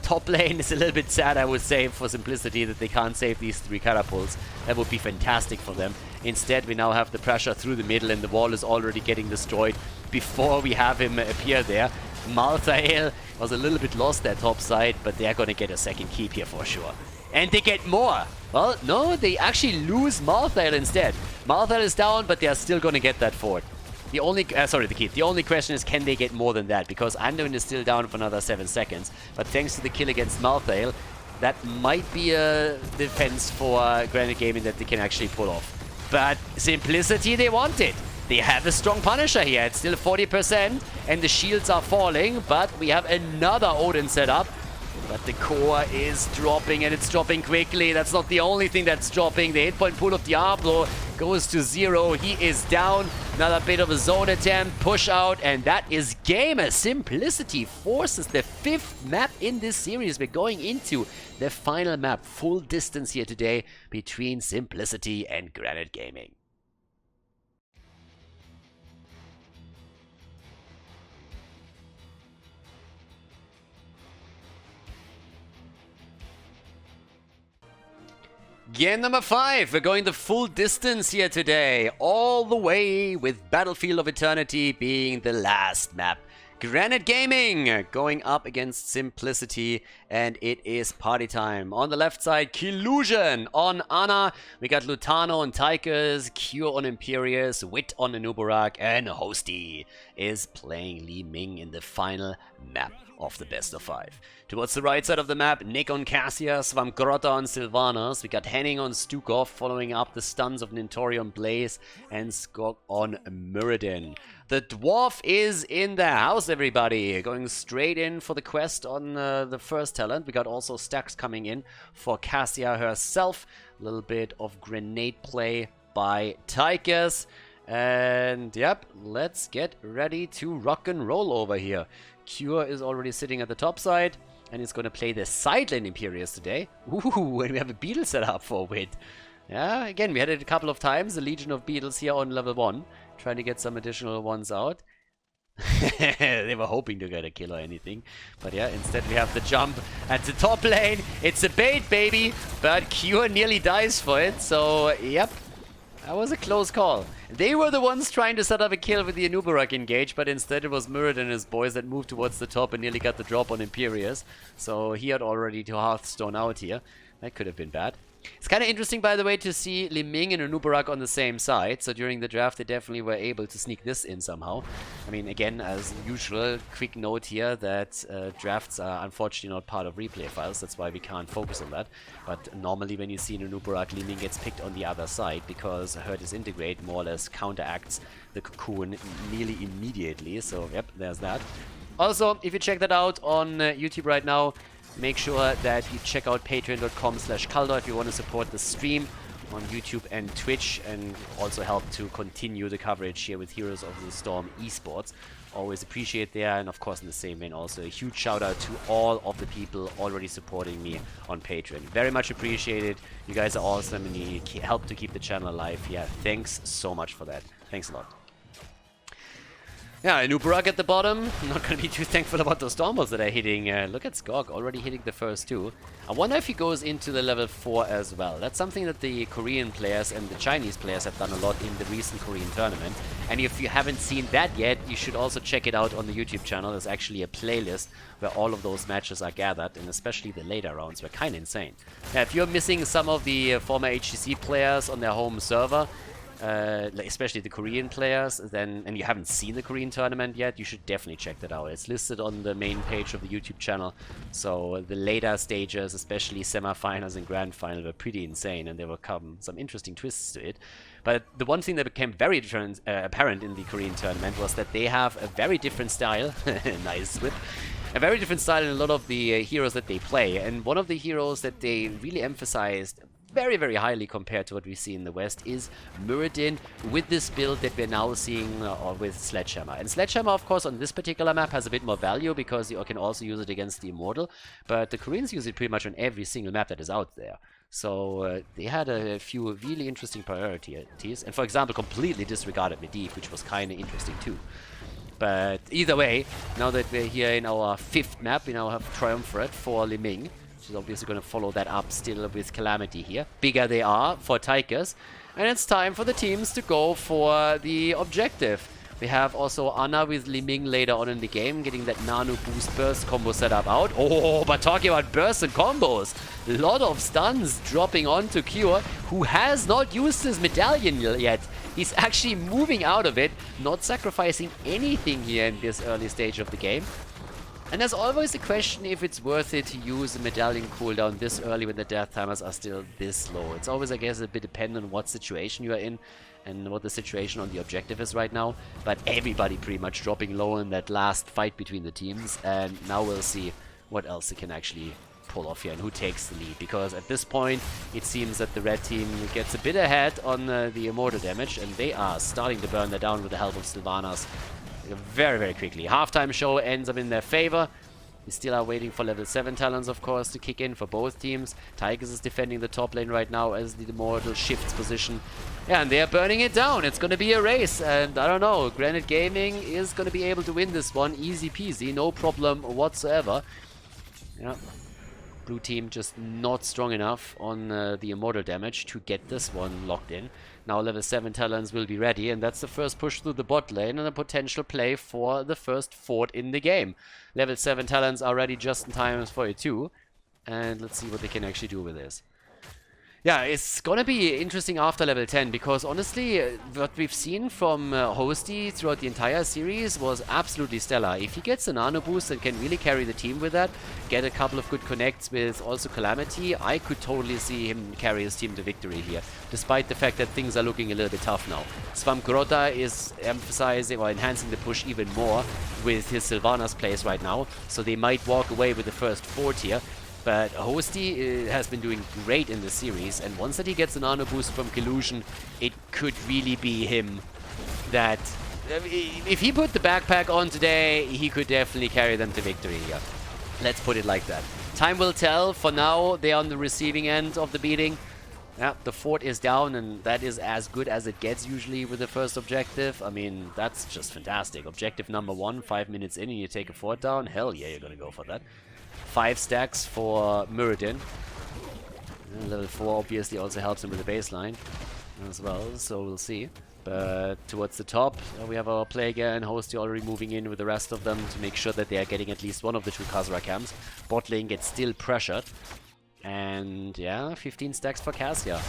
Top lane is a little bit sad, I would say, for Simplicity, that they can't save these 3 catapults. That would be fantastic for them. Instead, we now have the pressure through the middle, and the wall is already getting destroyed before we have him appear there. Malthael was a little bit lost that top side, but they're gonna get a second keep here for sure. And they get more! Well, no, they actually lose Malthael instead. Malthael is down, but they are still gonna get that fort. The only, the keep. The only question is, can they get more than that? Because Anduin is still down for another 7 seconds. But thanks to the kill against Malthael, that might be a defense for Granit Gaming that they can actually pull off. But Simplicity, they want it. They have a strong Punisher here. It's still 40%, and the shields are falling. But we have another Odin set up. But the core is dropping, and it's dropping quickly. That's not the only thing that's dropping. The hit point pool of Diablo goes to 0. He is down. Another bit of a zone attempt, push out, and that is game. As Simplicity forces the 5th map in this series. We're going into the final map. Full distance here today between Simplicity and Granit Gaming. Game number 5, we're going the full distance here today, all the way with Battlefield of Eternity being the last map. Granit Gaming going up against Simplicity, and it is party time. On the left side, Killusion on Ana, we got Lutano on Tychus, Cure on Imperius, Wit on Anubarak, and Hosty is playing Li Ming in the final map of the best of 5. Towards the right side of the map, Nick on Cassia, Svamgrotta on Sylvanas. We got Henning on Stukov, following up the stuns of Nintori on Blaze, and Skog on Muradin. The Dwarf is in the house, everybody. Going straight in for the quest on the first talent. We got also stacks coming in for Cassia herself. A little bit of grenade play by Tychus. And yep, let's get ready to rock and roll over here. Cure is already sitting at the top side, and he's going to play the side lane Imperius today. Ooh, and we have a beetle set up for Wit. Yeah, again, we had it a couple of times, the Legion of Beetles here on level 1, trying to get some additional ones out. They were hoping to get a kill or anything, but yeah, instead we have the jump at the top lane. It's a bait, baby, but Cure nearly dies for it, so yep. That was a close call. They were the ones trying to set up a kill with the Anubarak engage, but instead it was Murid and his boys that moved towards the top and nearly got the drop on Imperius. So he had already to Hearthstone out here. That could have been bad. It's kind of interesting, by the way, to see Li Ming and Anubarak on the same side. So during the draft, they definitely were able to sneak this in somehow. I mean, again, as usual, quick note here that drafts are unfortunately not part of replay files. That's why we can't focus on that. But normally when you see an Anubarak, Li Ming gets picked on the other side because Herd is integrate more or less counteracts the cocoon nearly immediately. So, yep, there's that. Also, if you check that out on YouTube right now, make sure that you check out patreon.com/Khaldor if you want to support the stream on YouTube and Twitch, and also help to continue the coverage here with Heroes of the Storm esports. Always appreciate there, and of course in the same vein also a huge shout out to all of the people already supporting me on Patreon. Very much appreciated. You guys are awesome and you help to keep the channel alive. Yeah, thanks so much for that. Thanks a lot. Yeah, Nubarak at the bottom. I'm not going to be too thankful about those Stormballs that are hitting. Look at Skog, already hitting the first two. I wonder if he goes into the level 4 as well. That's something that the Korean players and the Chinese players have done a lot in the recent Korean tournament. And if you haven't seen that yet, you should also check it out on the YouTube channel. There's actually a playlist where all of those matches are gathered, and especially the later rounds were kind of insane. Now, if you're missing some of the former HGC players on their home server, especially the Korean players, and you haven't seen the Korean tournament yet, you should definitely check that out. It's listed on the main page of the YouTube channel. So the later stages, especially semifinals and grand final, were pretty insane, and there were some interesting twists to it. But the one thing that became very apparent in the Korean tournament was that they have a very different style. Nice whip. A very different style in a lot of the heroes that they play, and one of the heroes that they really emphasized very, very highly compared to what we see in the West is Muradin, with this build that we're now seeing with Sledgehammer. And Sledgehammer, of course, on this particular map has a bit more value because you can also use it against the Immortal, but the Koreans use it pretty much on every single map that is out there. So they had a few really interesting priorities, and for example, completely disregarded Medivh, which was kind of interesting too. But either way, now that we're here in our 5th map, we now have Triumvirate for Liming. She's obviously going to follow that up still with Calamity here. Bigger they are for Tychus. And it's time for the teams to go for the objective. We have also Anna with Liming later on in the game, getting that Nano Boost Burst combo setup out. Oh, but talking about bursts and combos. A lot of stuns dropping onto Cure, who has not used his medallion yet. He's actually moving out of it, not sacrificing anything here in this early stage of the game. And there's always the question if it's worth it to use a medallion cooldown this early when the death timers are still this low. It's always, I guess, a bit dependent on what situation you are in and what the situation on the objective is right now. But everybody pretty much dropping low in that last fight between the teams. And now we'll see what else they can actually pull off here and who takes the lead. Because at this point, it seems that the red team gets a bit ahead on the Immortal damage. And they are starting to burn that down with the help of Sylvanas. Very, very quickly. Halftime show ends up in their favor. We still are waiting for level 7 talents, of course, to kick in for both teams. Tychus is defending the top lane right now as the Immortal shifts position. Yeah, and they're burning it down. It's going to be a race. And I don't know, Granit Gaming is going to be able to win this one. Easy peasy, no problem whatsoever. Yeah. Blue team just not strong enough on the Immortal damage to get this one locked in. Now level 7 talents will be ready, and that's the first push through the bot lane and a potential play for the first fort in the game. Level 7 talents are ready just in time for it too. And let's see what they can actually do with this. Yeah, it's gonna be interesting after level 10, because honestly, what we've seen from Hosty throughout the entire series was absolutely stellar. If he gets a nano boost and can really carry the team with that, get a couple of good connects with also Calamity, I could totally see him carry his team to victory here, despite the fact that things are looking a little bit tough now. Svamgrota is emphasizing or enhancing the push even more with his Sylvanas plays right now, so they might walk away with the first fort here. But Hosty has been doing great in the series, and once that he gets an honor boost from Collusion, it could really be him that... If he put the backpack on today, he could definitely carry them to victory here. Let's put it like that. Time will tell. For now, they're on the receiving end of the beating. Yeah, the fort is down, and that is as good as it gets usually with the first objective. I mean, that's just fantastic. Objective number 1, 5 minutes in, and you take a fort down. Hell yeah, you're gonna go for that. 5 stacks for Muradin. Level 4 obviously also helps him with the baseline as well, so we'll see. But towards the top, we have our Plague and Hosty already moving in with the rest of them to make sure that they are getting at least one of the 2 Khazra camps. Bot lane gets still pressured. And yeah, 15 stacks for Cassia.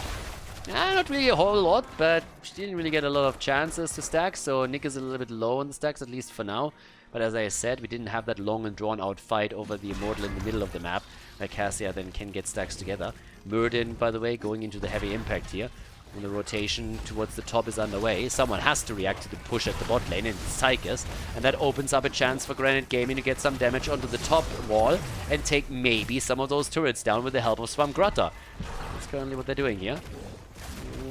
Not really a whole lot, but she didn't really get a lot of chances to stack, so Nick is a little bit low on the stacks, at least for now. But as I said, we didn't have that long and drawn-out fight over the Immortal in the middle of the map, where Cassia then can get stacks together. Muradin, by the way, going into the heavy impact here. When the rotation towards the top is underway, someone has to react to the push at the bot lane, and it's Tychus. And that opens up a chance for Granit Gaming to get some damage onto the top wall and take maybe some of those turrets down with the help of Svamgrota. That's currently what they're doing here.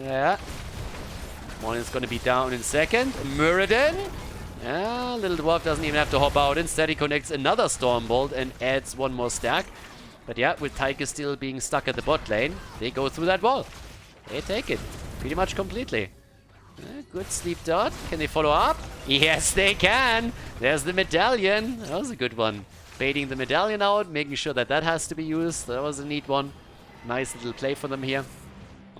Yeah. One is going to be down in second. Muradin. Yeah, Little Dwarf doesn't even have to hop out. Instead, he connects another Stormbolt and adds one more stack. But yeah, with Tychus still being stuck at the bot lane, they go through that wall. They take it pretty much completely. Yeah, Good sleep dot. Can they follow up? Yes, they can. There's the medallion. That was a good one. Baiting the medallion out, making sure that that has to be used. That was a neat one. Nice little play for them here.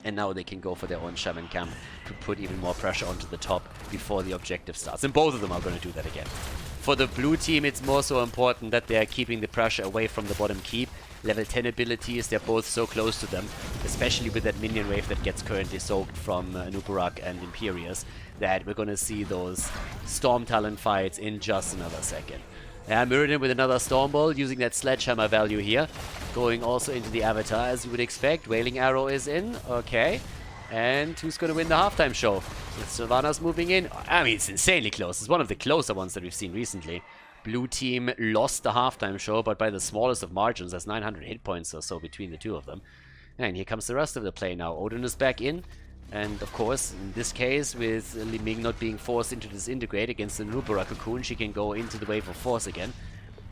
And now they can go for their own shaman camp to put even more pressure onto the top before the objective starts. And both of them are going to do that again. For the blue team, it's more so important that they are keeping the pressure away from the bottom keep. Level 10 abilities, they're both so close to them, especially with that minion wave that gets currently soaked from Nubarak and Imperius, that we're going to see those Storm Talon fights in just another second. Muradin with another Storm Ball, using that Sledgehammer value here. Going also into the Avatar, as you would expect. Wailing Arrow is in. Okay. And who's going to win the halftime show? With Sylvanas moving in. I mean, it's insanely close. It's one of the closer ones that we've seen recently. Blue team lost the halftime show, but by the smallest of margins. There's 900 hit points or so between the two of them. And here comes the rest of the play now. Odin is back in. And of course, in this case, with Li Ming not being forced into this integrate against the Nubara Cocoon, she can go into the wave of force again.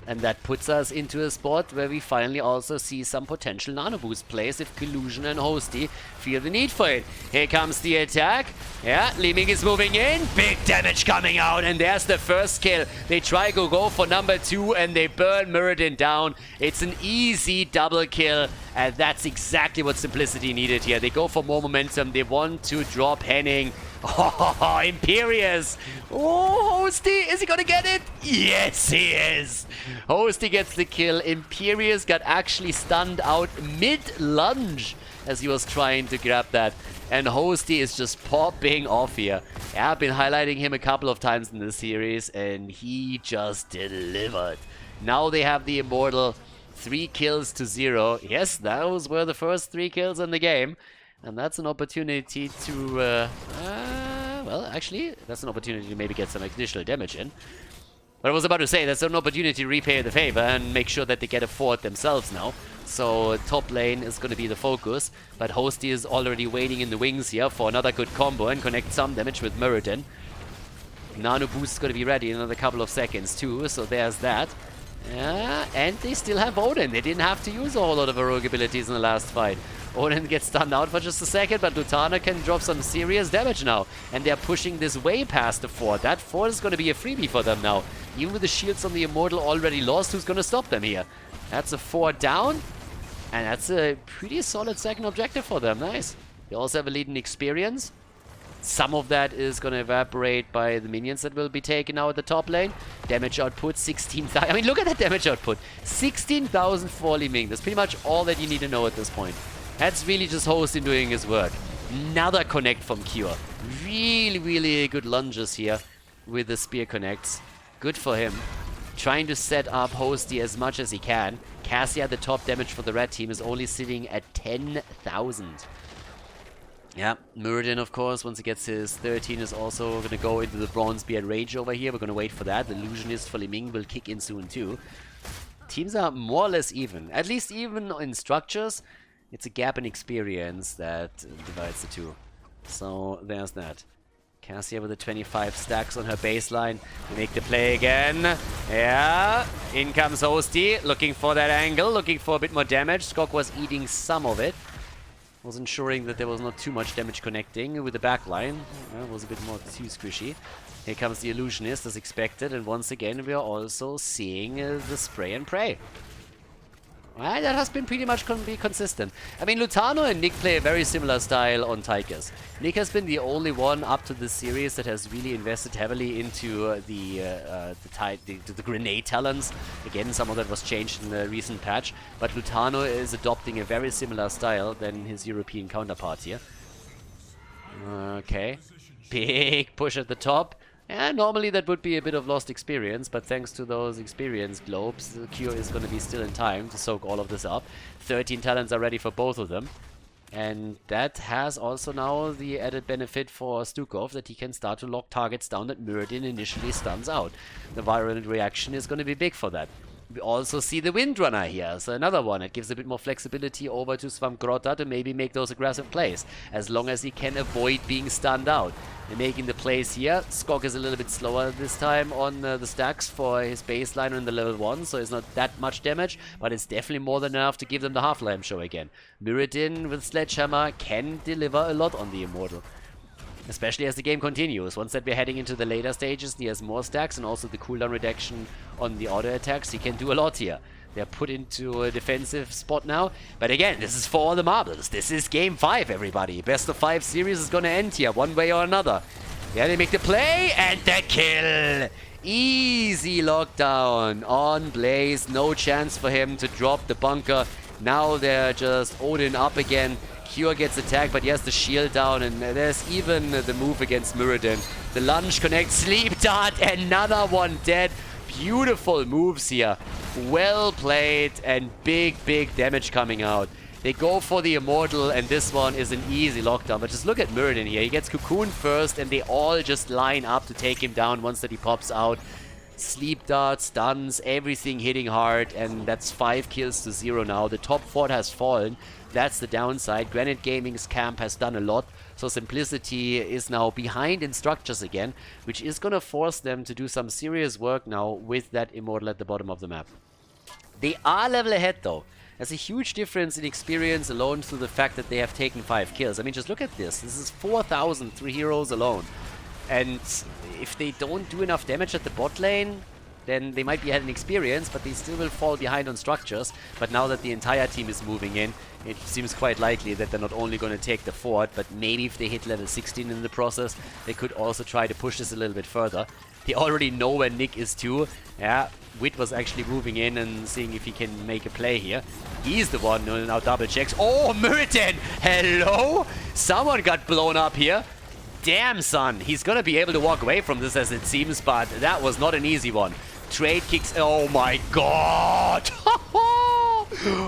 And that puts us into a spot where we finally also see some potential nano boost plays if Collusion and Hosty feel the need for it. Here comes the attack. Yeah, Li Ming is moving in. Big damage coming out, and there's the first kill. They try to go for number 2, and they burn Muradin down. It's an easy double kill, and that's exactly what Simplicity needed here. They go for more momentum. They want to drop Henning. Oh, Imperius! Oh, Hosty, is he gonna get it? Yes, he is! Hosty gets the kill. Imperius got actually stunned out mid-lunge as he was trying to grab that. And Hosty is just popping off here. Yeah, I've been highlighting him a couple of times in this series, and he just delivered. Now they have the Immortal. 3 kills to 0. Yes, those were the first 3 kills in the game. And that's an opportunity to, well, actually, that's an opportunity to maybe get some additional damage in. But I was about to say, that's an opportunity to repay the favor and make sure that they get a fort themselves now. So top lane is going to be the focus. But Hosty is already waiting in the wings here for another good combo and connect some damage with Muradin. Nano boost is going to be ready in another couple of seconds too, so there's that. Yeah, and they still have Odin. They didn't have to use a whole lot of heroic abilities in the last fight. Odin gets stunned out for just a second, but Lutana can drop some serious damage now. And they're pushing this way past the fort. That fort is going to be a freebie for them now. Even with the shields on the Immortal already lost, who's going to stop them here? That's a 4 down. And that's a pretty solid second objective for them. Nice. They also have a lead in experience. Some of that is going to evaporate by the minions that will be taken now at the top lane. Damage output, 16,000. I mean, look at that damage output. 16,000 for Li Ming. That's pretty much all that you need to know at this point. That's really just Hosty doing his work. Another connect from Cure. Really, really good lunges here with the spear connects. Good for him. Trying to set up Hosty as much as he can. Cassia, the top damage for the red team, is only sitting at 10,000. Yeah, Muradin, of course, once he gets his 13, is also going to go into the Bronze Beard Rage over here. We're going to wait for that. The Illusionist for Li Ming will kick in soon too. Teams are more or less even. At least even in structures. It's a gap in experience that divides the two. So there's that. Cassia with the 25 stacks on her baseline. We make the play again. Yeah. In comes Hosty. Looking for that angle. Looking for a bit more damage. Skok was eating some of it. Was ensuring that there was not too much damage connecting with the backline. It was a bit more too squishy. Here comes the Illusionist as expected. And once again we are also seeing the spray and pray. Well, that has been pretty much consistent. I mean, Lutano and Nick play a very similar style on Tychus. Nick has been the only one up to this series that has really invested heavily into the grenade talents. Again, some of that was changed in the recent patch, but Lutano is adopting a very similar style than his European counterpart here. Okay, big push at the top. And normally that would be a bit of lost experience, but thanks to those experience globes, the Cure is going to be still in time to soak all of this up. 13 talents are ready for both of them. And that has also now the added benefit for Stukov that he can start to lock targets down that Muradin initially stuns out. The virulent reaction is going to be big for that. We also see the Windrunner here, so another one. It gives a bit more flexibility over to Svamgrota to maybe make those aggressive plays, as long as he can avoid being stunned out. And making the plays here. Skok is a little bit slower this time on the stacks for his baseline on the level 1, so it's not that much damage, but it's definitely more than enough to give them the half-life show again. Muradin with Sledgehammer can deliver a lot on the Immortal. especially as the game continues. Once that we're heading into the later stages, he has more stacks and also the cooldown reduction on the auto attacks. He can do a lot here. They're put into a defensive spot now. But again, this is for all the marbles. This is game 5, everybody. Best of 5 series is gonna end here, one way or another. Yeah, they make the play and the kill. Easy lockdown on Blaze. No chance for him to drop the bunker. Now they're just Odin up again. Cure gets attacked, but he has the shield down, and there's even the move against Muradin. The lunge connects, sleep dart, another one dead. Beautiful moves here. Well played, and big damage coming out. They go for the Immortal, and this one is an easy lockdown. But just look at Muradin here. He gets cocooned first, and they all just line up to take him down once that he pops out. Sleep dart, stuns, everything hitting hard, and that's 5 kills to 0 now. The top fort has fallen. That's the downside. Granit Gaming's camp has done a lot, so Simplicity is now behind in structures again, which is gonna force them to do some serious work now with that Immortal at the bottom of the map. They are level ahead though. There's a huge difference in experience alone through the fact that they have taken 5 kills. I mean, just look at this. This is 4,000 3 heroes alone. And if they don't do enough damage at the bot lane, then they might be ahead in experience, but they still will fall behind on structures. But now that the entire team is moving in, it seems quite likely that they're not only going to take the fort, but maybe if they hit level 16 in the process, they could also try to push this a little bit further. They already know where Nick is too. Yeah, Wit was actually moving in and seeing if he can make a play here. He's the one who now double checks. Oh, Muradin! Hello? Someone got blown up here. Damn, son. He's going to be able to walk away from this as it seems, but that was not an easy one. Trade kicks. Oh my god!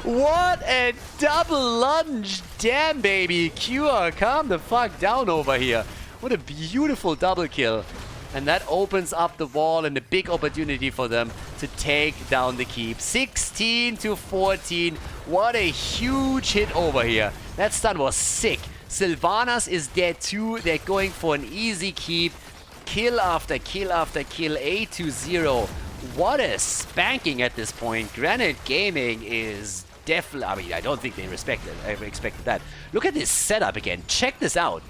What a double lunge! Damn, baby! Cure, calm the fuck down over here. What a beautiful double kill. And that opens up the wall and a big opportunity for them to take down the keep. 16 to 14. What a huge hit over here. That stun was sick. Sylvanas is dead too. They're going for an easy keep. Kill after kill after kill. 8 to 0. What a spanking at this point. Granit Gaming is definitely... I mean, I don't think they expected that. Look at this setup again. Check this out.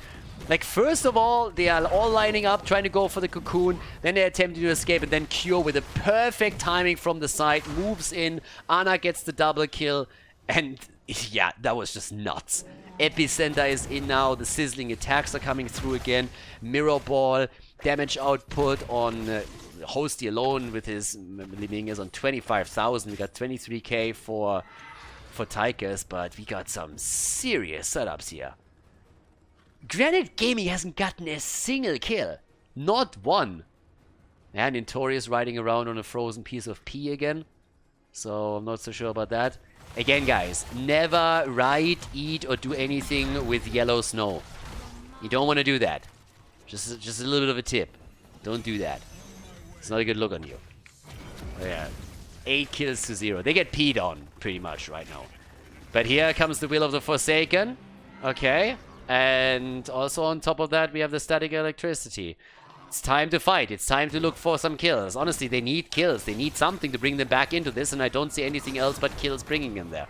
Like, first of all, they are all lining up, trying to go for the cocoon. Then they attempt to escape, and then Cure with a perfect timing from the side moves in. Ana gets the double kill. And, yeah, that was just nuts. Epicenter is in now. The sizzling attacks are coming through again. Mirror Ball. Damage output on... Hosty alone with his living is on 25,000. We got 23k for Tychus, but we got some serious setups here. Granit Gaming hasn't gotten a single kill. Not one. And Notorious riding around on a frozen piece of pea again. So I'm not so sure about that. Again, guys, never ride, eat, or do anything with yellow snow. You don't want to do that. Just a little bit of a tip. Don't do that. It's not a good look on you. Yeah. 8 kills to 0. They get peed on, pretty much, right now. But here comes the Will of the Forsaken. Okay. And also on top of that, we have the Static Electricity. It's time to fight. It's time to look for some kills. Honestly, they need kills. They need something to bring them back into this, and I don't see anything else but kills bringing them there.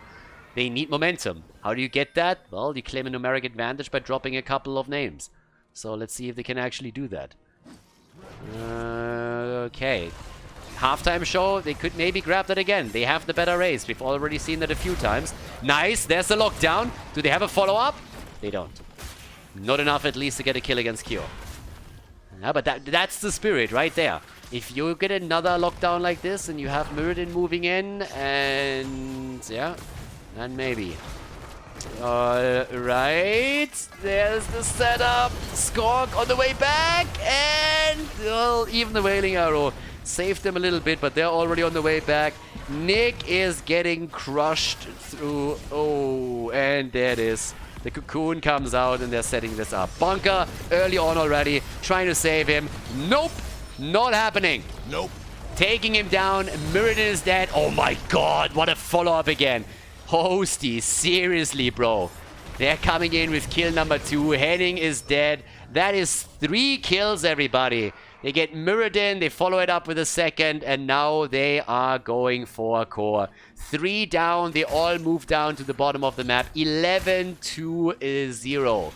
They need momentum. How do you get that? Well, you claim a numeric advantage by dropping a couple of names. So let's see if they can actually do that. Okay. Halftime show, they could maybe grab that again. They have the better race. We've already seen that a few times. Nice, there's the lockdown. Do they have a follow-up? They don't. Not enough at least to get a kill against Cure. Yeah, but that's the spirit right there. If you get another lockdown like this and you have Muradin moving in and... yeah, then maybe. Alright, there's the setup. Skork on the way back and... well, even the Wailing Arrow saved them a little bit, but they're already on the way back. Nick is getting crushed through... oh, and there it is. The cocoon comes out and they're setting this up. Bunker early on already, trying to save him. Nope, not happening. Nope. Taking him down, Muradin is dead. Oh my god, what a follow-up again. Hosty, seriously, bro. They're coming in with kill number 2. Henning is dead. That is 3 kills, everybody. They get Muradin, they follow it up with a second, and now they are going for core. 3 down, they all move down to the bottom of the map. 11 to 0.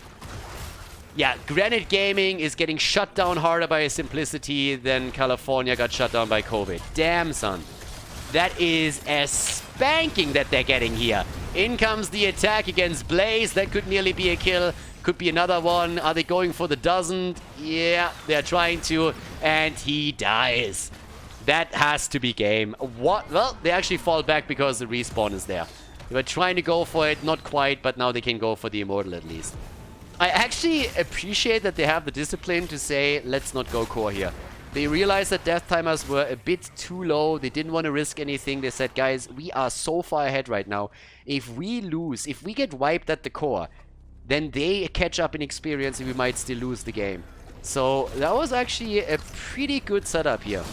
Yeah, Granit Gaming is getting shut down harder by Simplicity than California got shut down by COVID. Damn, son. That is a spanking that they're getting here. In comes the attack against Blaze. That could nearly be a kill. Could be another one. Are they going for the dozen? Yeah, they're trying to. And he dies. That has to be game. What? Well, they actually fall back because the respawn is there. They were trying to go for it. Not quite, but now they can go for the Immortal at least. I actually appreciate that they have the discipline to say, let's not go core here. They realized that death timers were a bit too low. They didn't want to risk anything. They said, guys, we are so far ahead right now. If we lose, if we get wiped at the core, then they catch up in experience and we might still lose the game. So that was actually a pretty good setup here.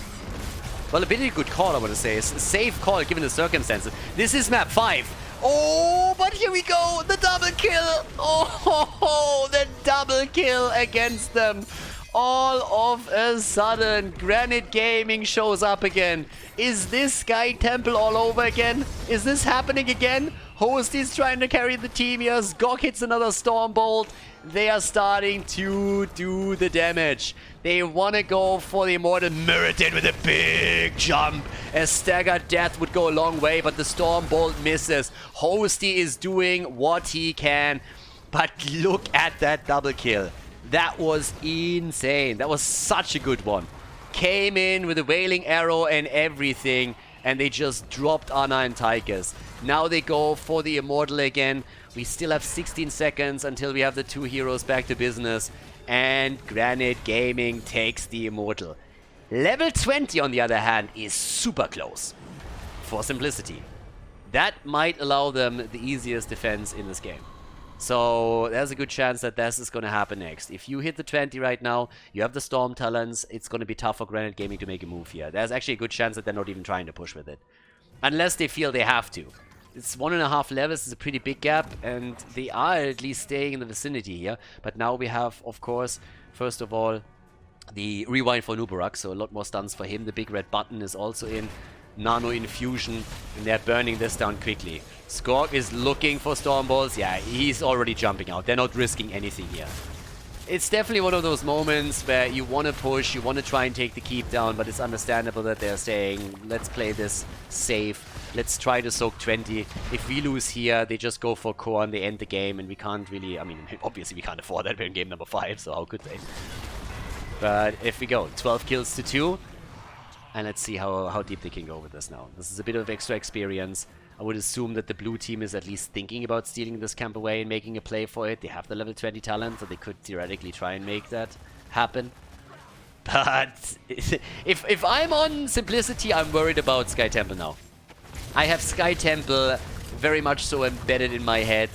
Well, a pretty good call, I want to say. It's a safe call given the circumstances. This is map 5. Oh, but here we go. The double kill. Oh, the double kill against them. All of a sudden, Granit Gaming shows up again. Is this Sky Temple all over again? Is this happening again? Host is trying to carry the team here. Skog hits another Storm Bolt. They are starting to do the damage. They want to go for the Immortal. Mirrored with a big jump. A staggered death would go a long way, but the Storm Bolt misses. Hosty is doing what he can. But look at that double kill. That was insane. That was such a good one. Came in with a Wailing Arrow and everything, and they just dropped Anna and Tychus. Now they go for the Immortal again. We still have 16 seconds until we have the two heroes back to business. And Granit Gaming takes the Immortal. Level 20, on the other hand, is super close for Simplicity. That might allow them the easiest defense in this game. So there's a good chance that this is going to happen next. If you hit the 20 right now, you have the Storm Talons, it's going to be tough for Granit Gaming to make a move here. There's actually a good chance that they're not even trying to push with it. Unless they feel they have to. It's 1.5 levels, it's a pretty big gap, and they are at least staying in the vicinity here. But now we have, of course, first of all, the rewind for Nubarak, so a lot more stuns for him. The big red button is also in. Nano Infusion, and they're burning this down quickly. Skog is looking for Storm Balls. Yeah, he's already jumping out. They're not risking anything here. It's definitely one of those moments where you want to push, you want to try and take the keep down, but it's understandable that they're saying, let's play this safe. Let's try to soak 20. If we lose here, they just go for core and they end the game, and we can't really, I mean, obviously we can't afford that. We're in game number 5, so how could they? But if we go, 12 kills to 2. And let's see how deep they can go with this now. This is a bit of extra experience. I would assume that the blue team is at least thinking about stealing this camp away and making a play for it. They have the level 20 talent, so they could theoretically try and make that happen. But if I'm on Simplicity, I'm worried about Sky Temple now. I have Sky Temple very much so embedded in my head,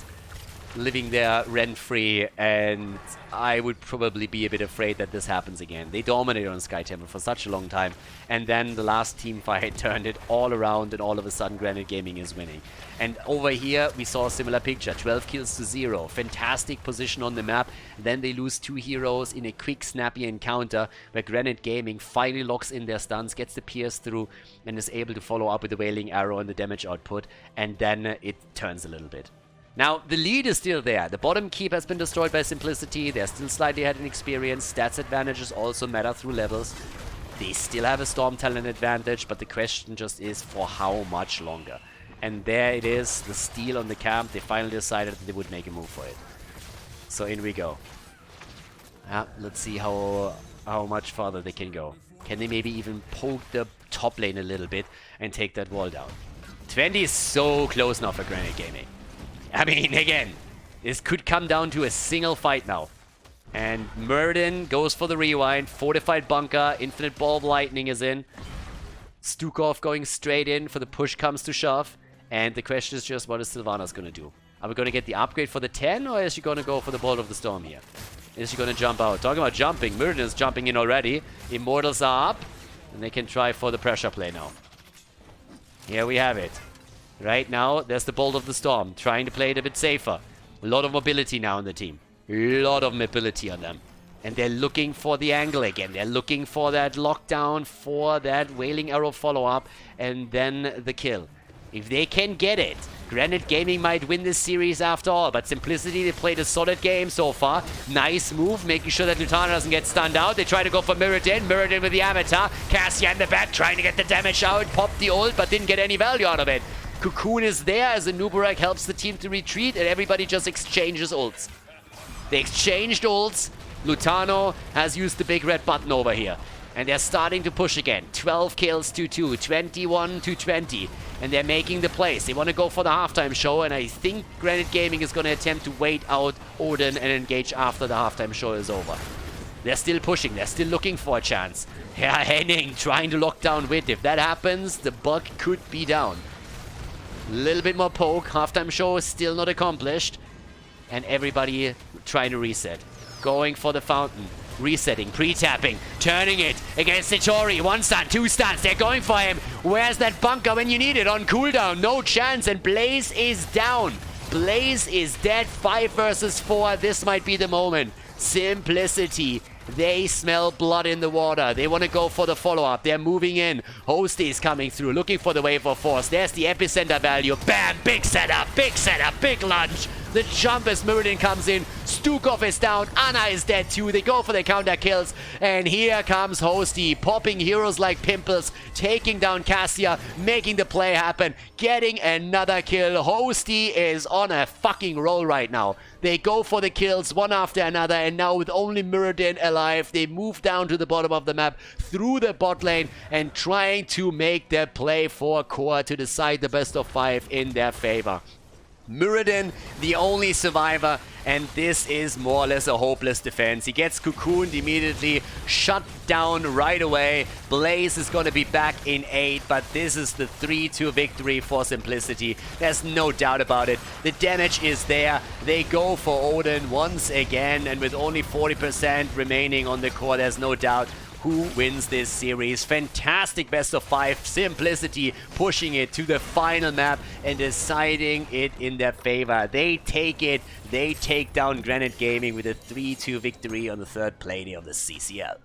living there rent-free, and I would probably be a bit afraid that this happens again. They dominated on Sky Temple for such a long time, and then the last team fight turned it all around, and all of a sudden Granit Gaming is winning. And over here we saw a similar picture, 12 kills to 0, fantastic position on the map. Then they lose 2 heroes in a quick snappy encounter where Granit Gaming finally locks in their stuns, gets the pierce through, and is able to follow up with the Wailing Arrow and the damage output, and then it turns a little bit. Now, the lead is still there. The bottom keep has been destroyed by Simplicity. They're still slightly ahead in experience. Stats advantages also matter through levels. They still have a Storm Talent advantage, but the question just is for how much longer. And there it is, the steal on the camp. They finally decided that they would make a move for it. So in we go. Let's see how much farther they can go. Can they maybe even poke the top lane a little bit and take that wall down? 20 is so close now for Granit Gaming. I mean, again, this could come down to a single fight now. And Murden goes for the rewind. Fortified bunker. Infinite ball of lightning is in. Stukov going straight in for the push comes to shove. And the question is just, what is Sylvanas going to do? Are we going to get the upgrade for the 10, or is she going to go for the Bolt of the Storm here? Is she going to jump out? Talking about jumping, Murden is jumping in already. Immortals are up. And they can try for the pressure play now. Here we have it. Right now, there's the Bolt of the Storm, trying to play it a bit safer. A lot of mobility now on the team. A lot of mobility on them. And they're looking for the angle again. They're looking for that lockdown, for that Wailing Arrow follow-up, and then the kill. If they can get it, Granit Gaming might win this series after all, but Simplicity, they played a solid game so far. Nice move, making sure that Lutano doesn't get stunned out. They try to go for Mirrodin. Mirrodin with the Avatar. Cassia in the back, trying to get the damage out. Popped the ult, but didn't get any value out of it. Cocoon is there as Anubarak helps the team to retreat, and everybody just exchanges ults. They exchanged ults. Lutano has used the big red button over here. And they're starting to push again. 12 kills to 2, 21 to 20. And they're making the plays. They want to go for the halftime show, and I think Granit Gaming is going to attempt to wait out Odin and engage after the halftime show is over. They're still pushing. They're still looking for a chance. Yeah, Henning trying to lock down Wit. If that happens, the bug could be down. A little bit more poke. Halftime show is still not accomplished. And everybody trying to reset. Going for the fountain. Resetting, pre-tapping, turning it against Satori. 1 stun, 2 stuns, they're going for him. Where's that bunker when you need it? On cooldown, no chance, and Blaze is down. Blaze is dead, 5 versus 4. This might be the moment. Simplicity. They smell blood in the water. They want to go for the follow-up. They're moving in. Hosty is coming through, looking for the wave of force. There's the epicenter value. Bam! Big setup, big lunge. The jump as Mirrodin comes in. Stukov is down. Anna is dead too. They go for the counter kills. And here comes Hosty, popping heroes like pimples, taking down Cassia, making the play happen, getting another kill. Hosty is on a fucking roll right now. They go for the kills one after another, and now with only Mirrodin alive, they move down to the bottom of the map, through the bot lane, and trying to make their play for core to decide the best of 5 in their favor. Mirrodin, the only survivor, and this is more or less a hopeless defense. He gets cocooned immediately, shut down right away. Blaze is going to be back in 8, but this is the 3-2 victory for Simplicity. There's no doubt about it. The damage is there. They go for Odin once again, and with only 40% remaining on the core, there's no doubt who wins this series. Fantastic best of 5. Simplicity pushing it to the final map and deciding it in their favor. They take it. They take down Granit Gaming with a 3-2 victory on the 3rd Playday of the CCL.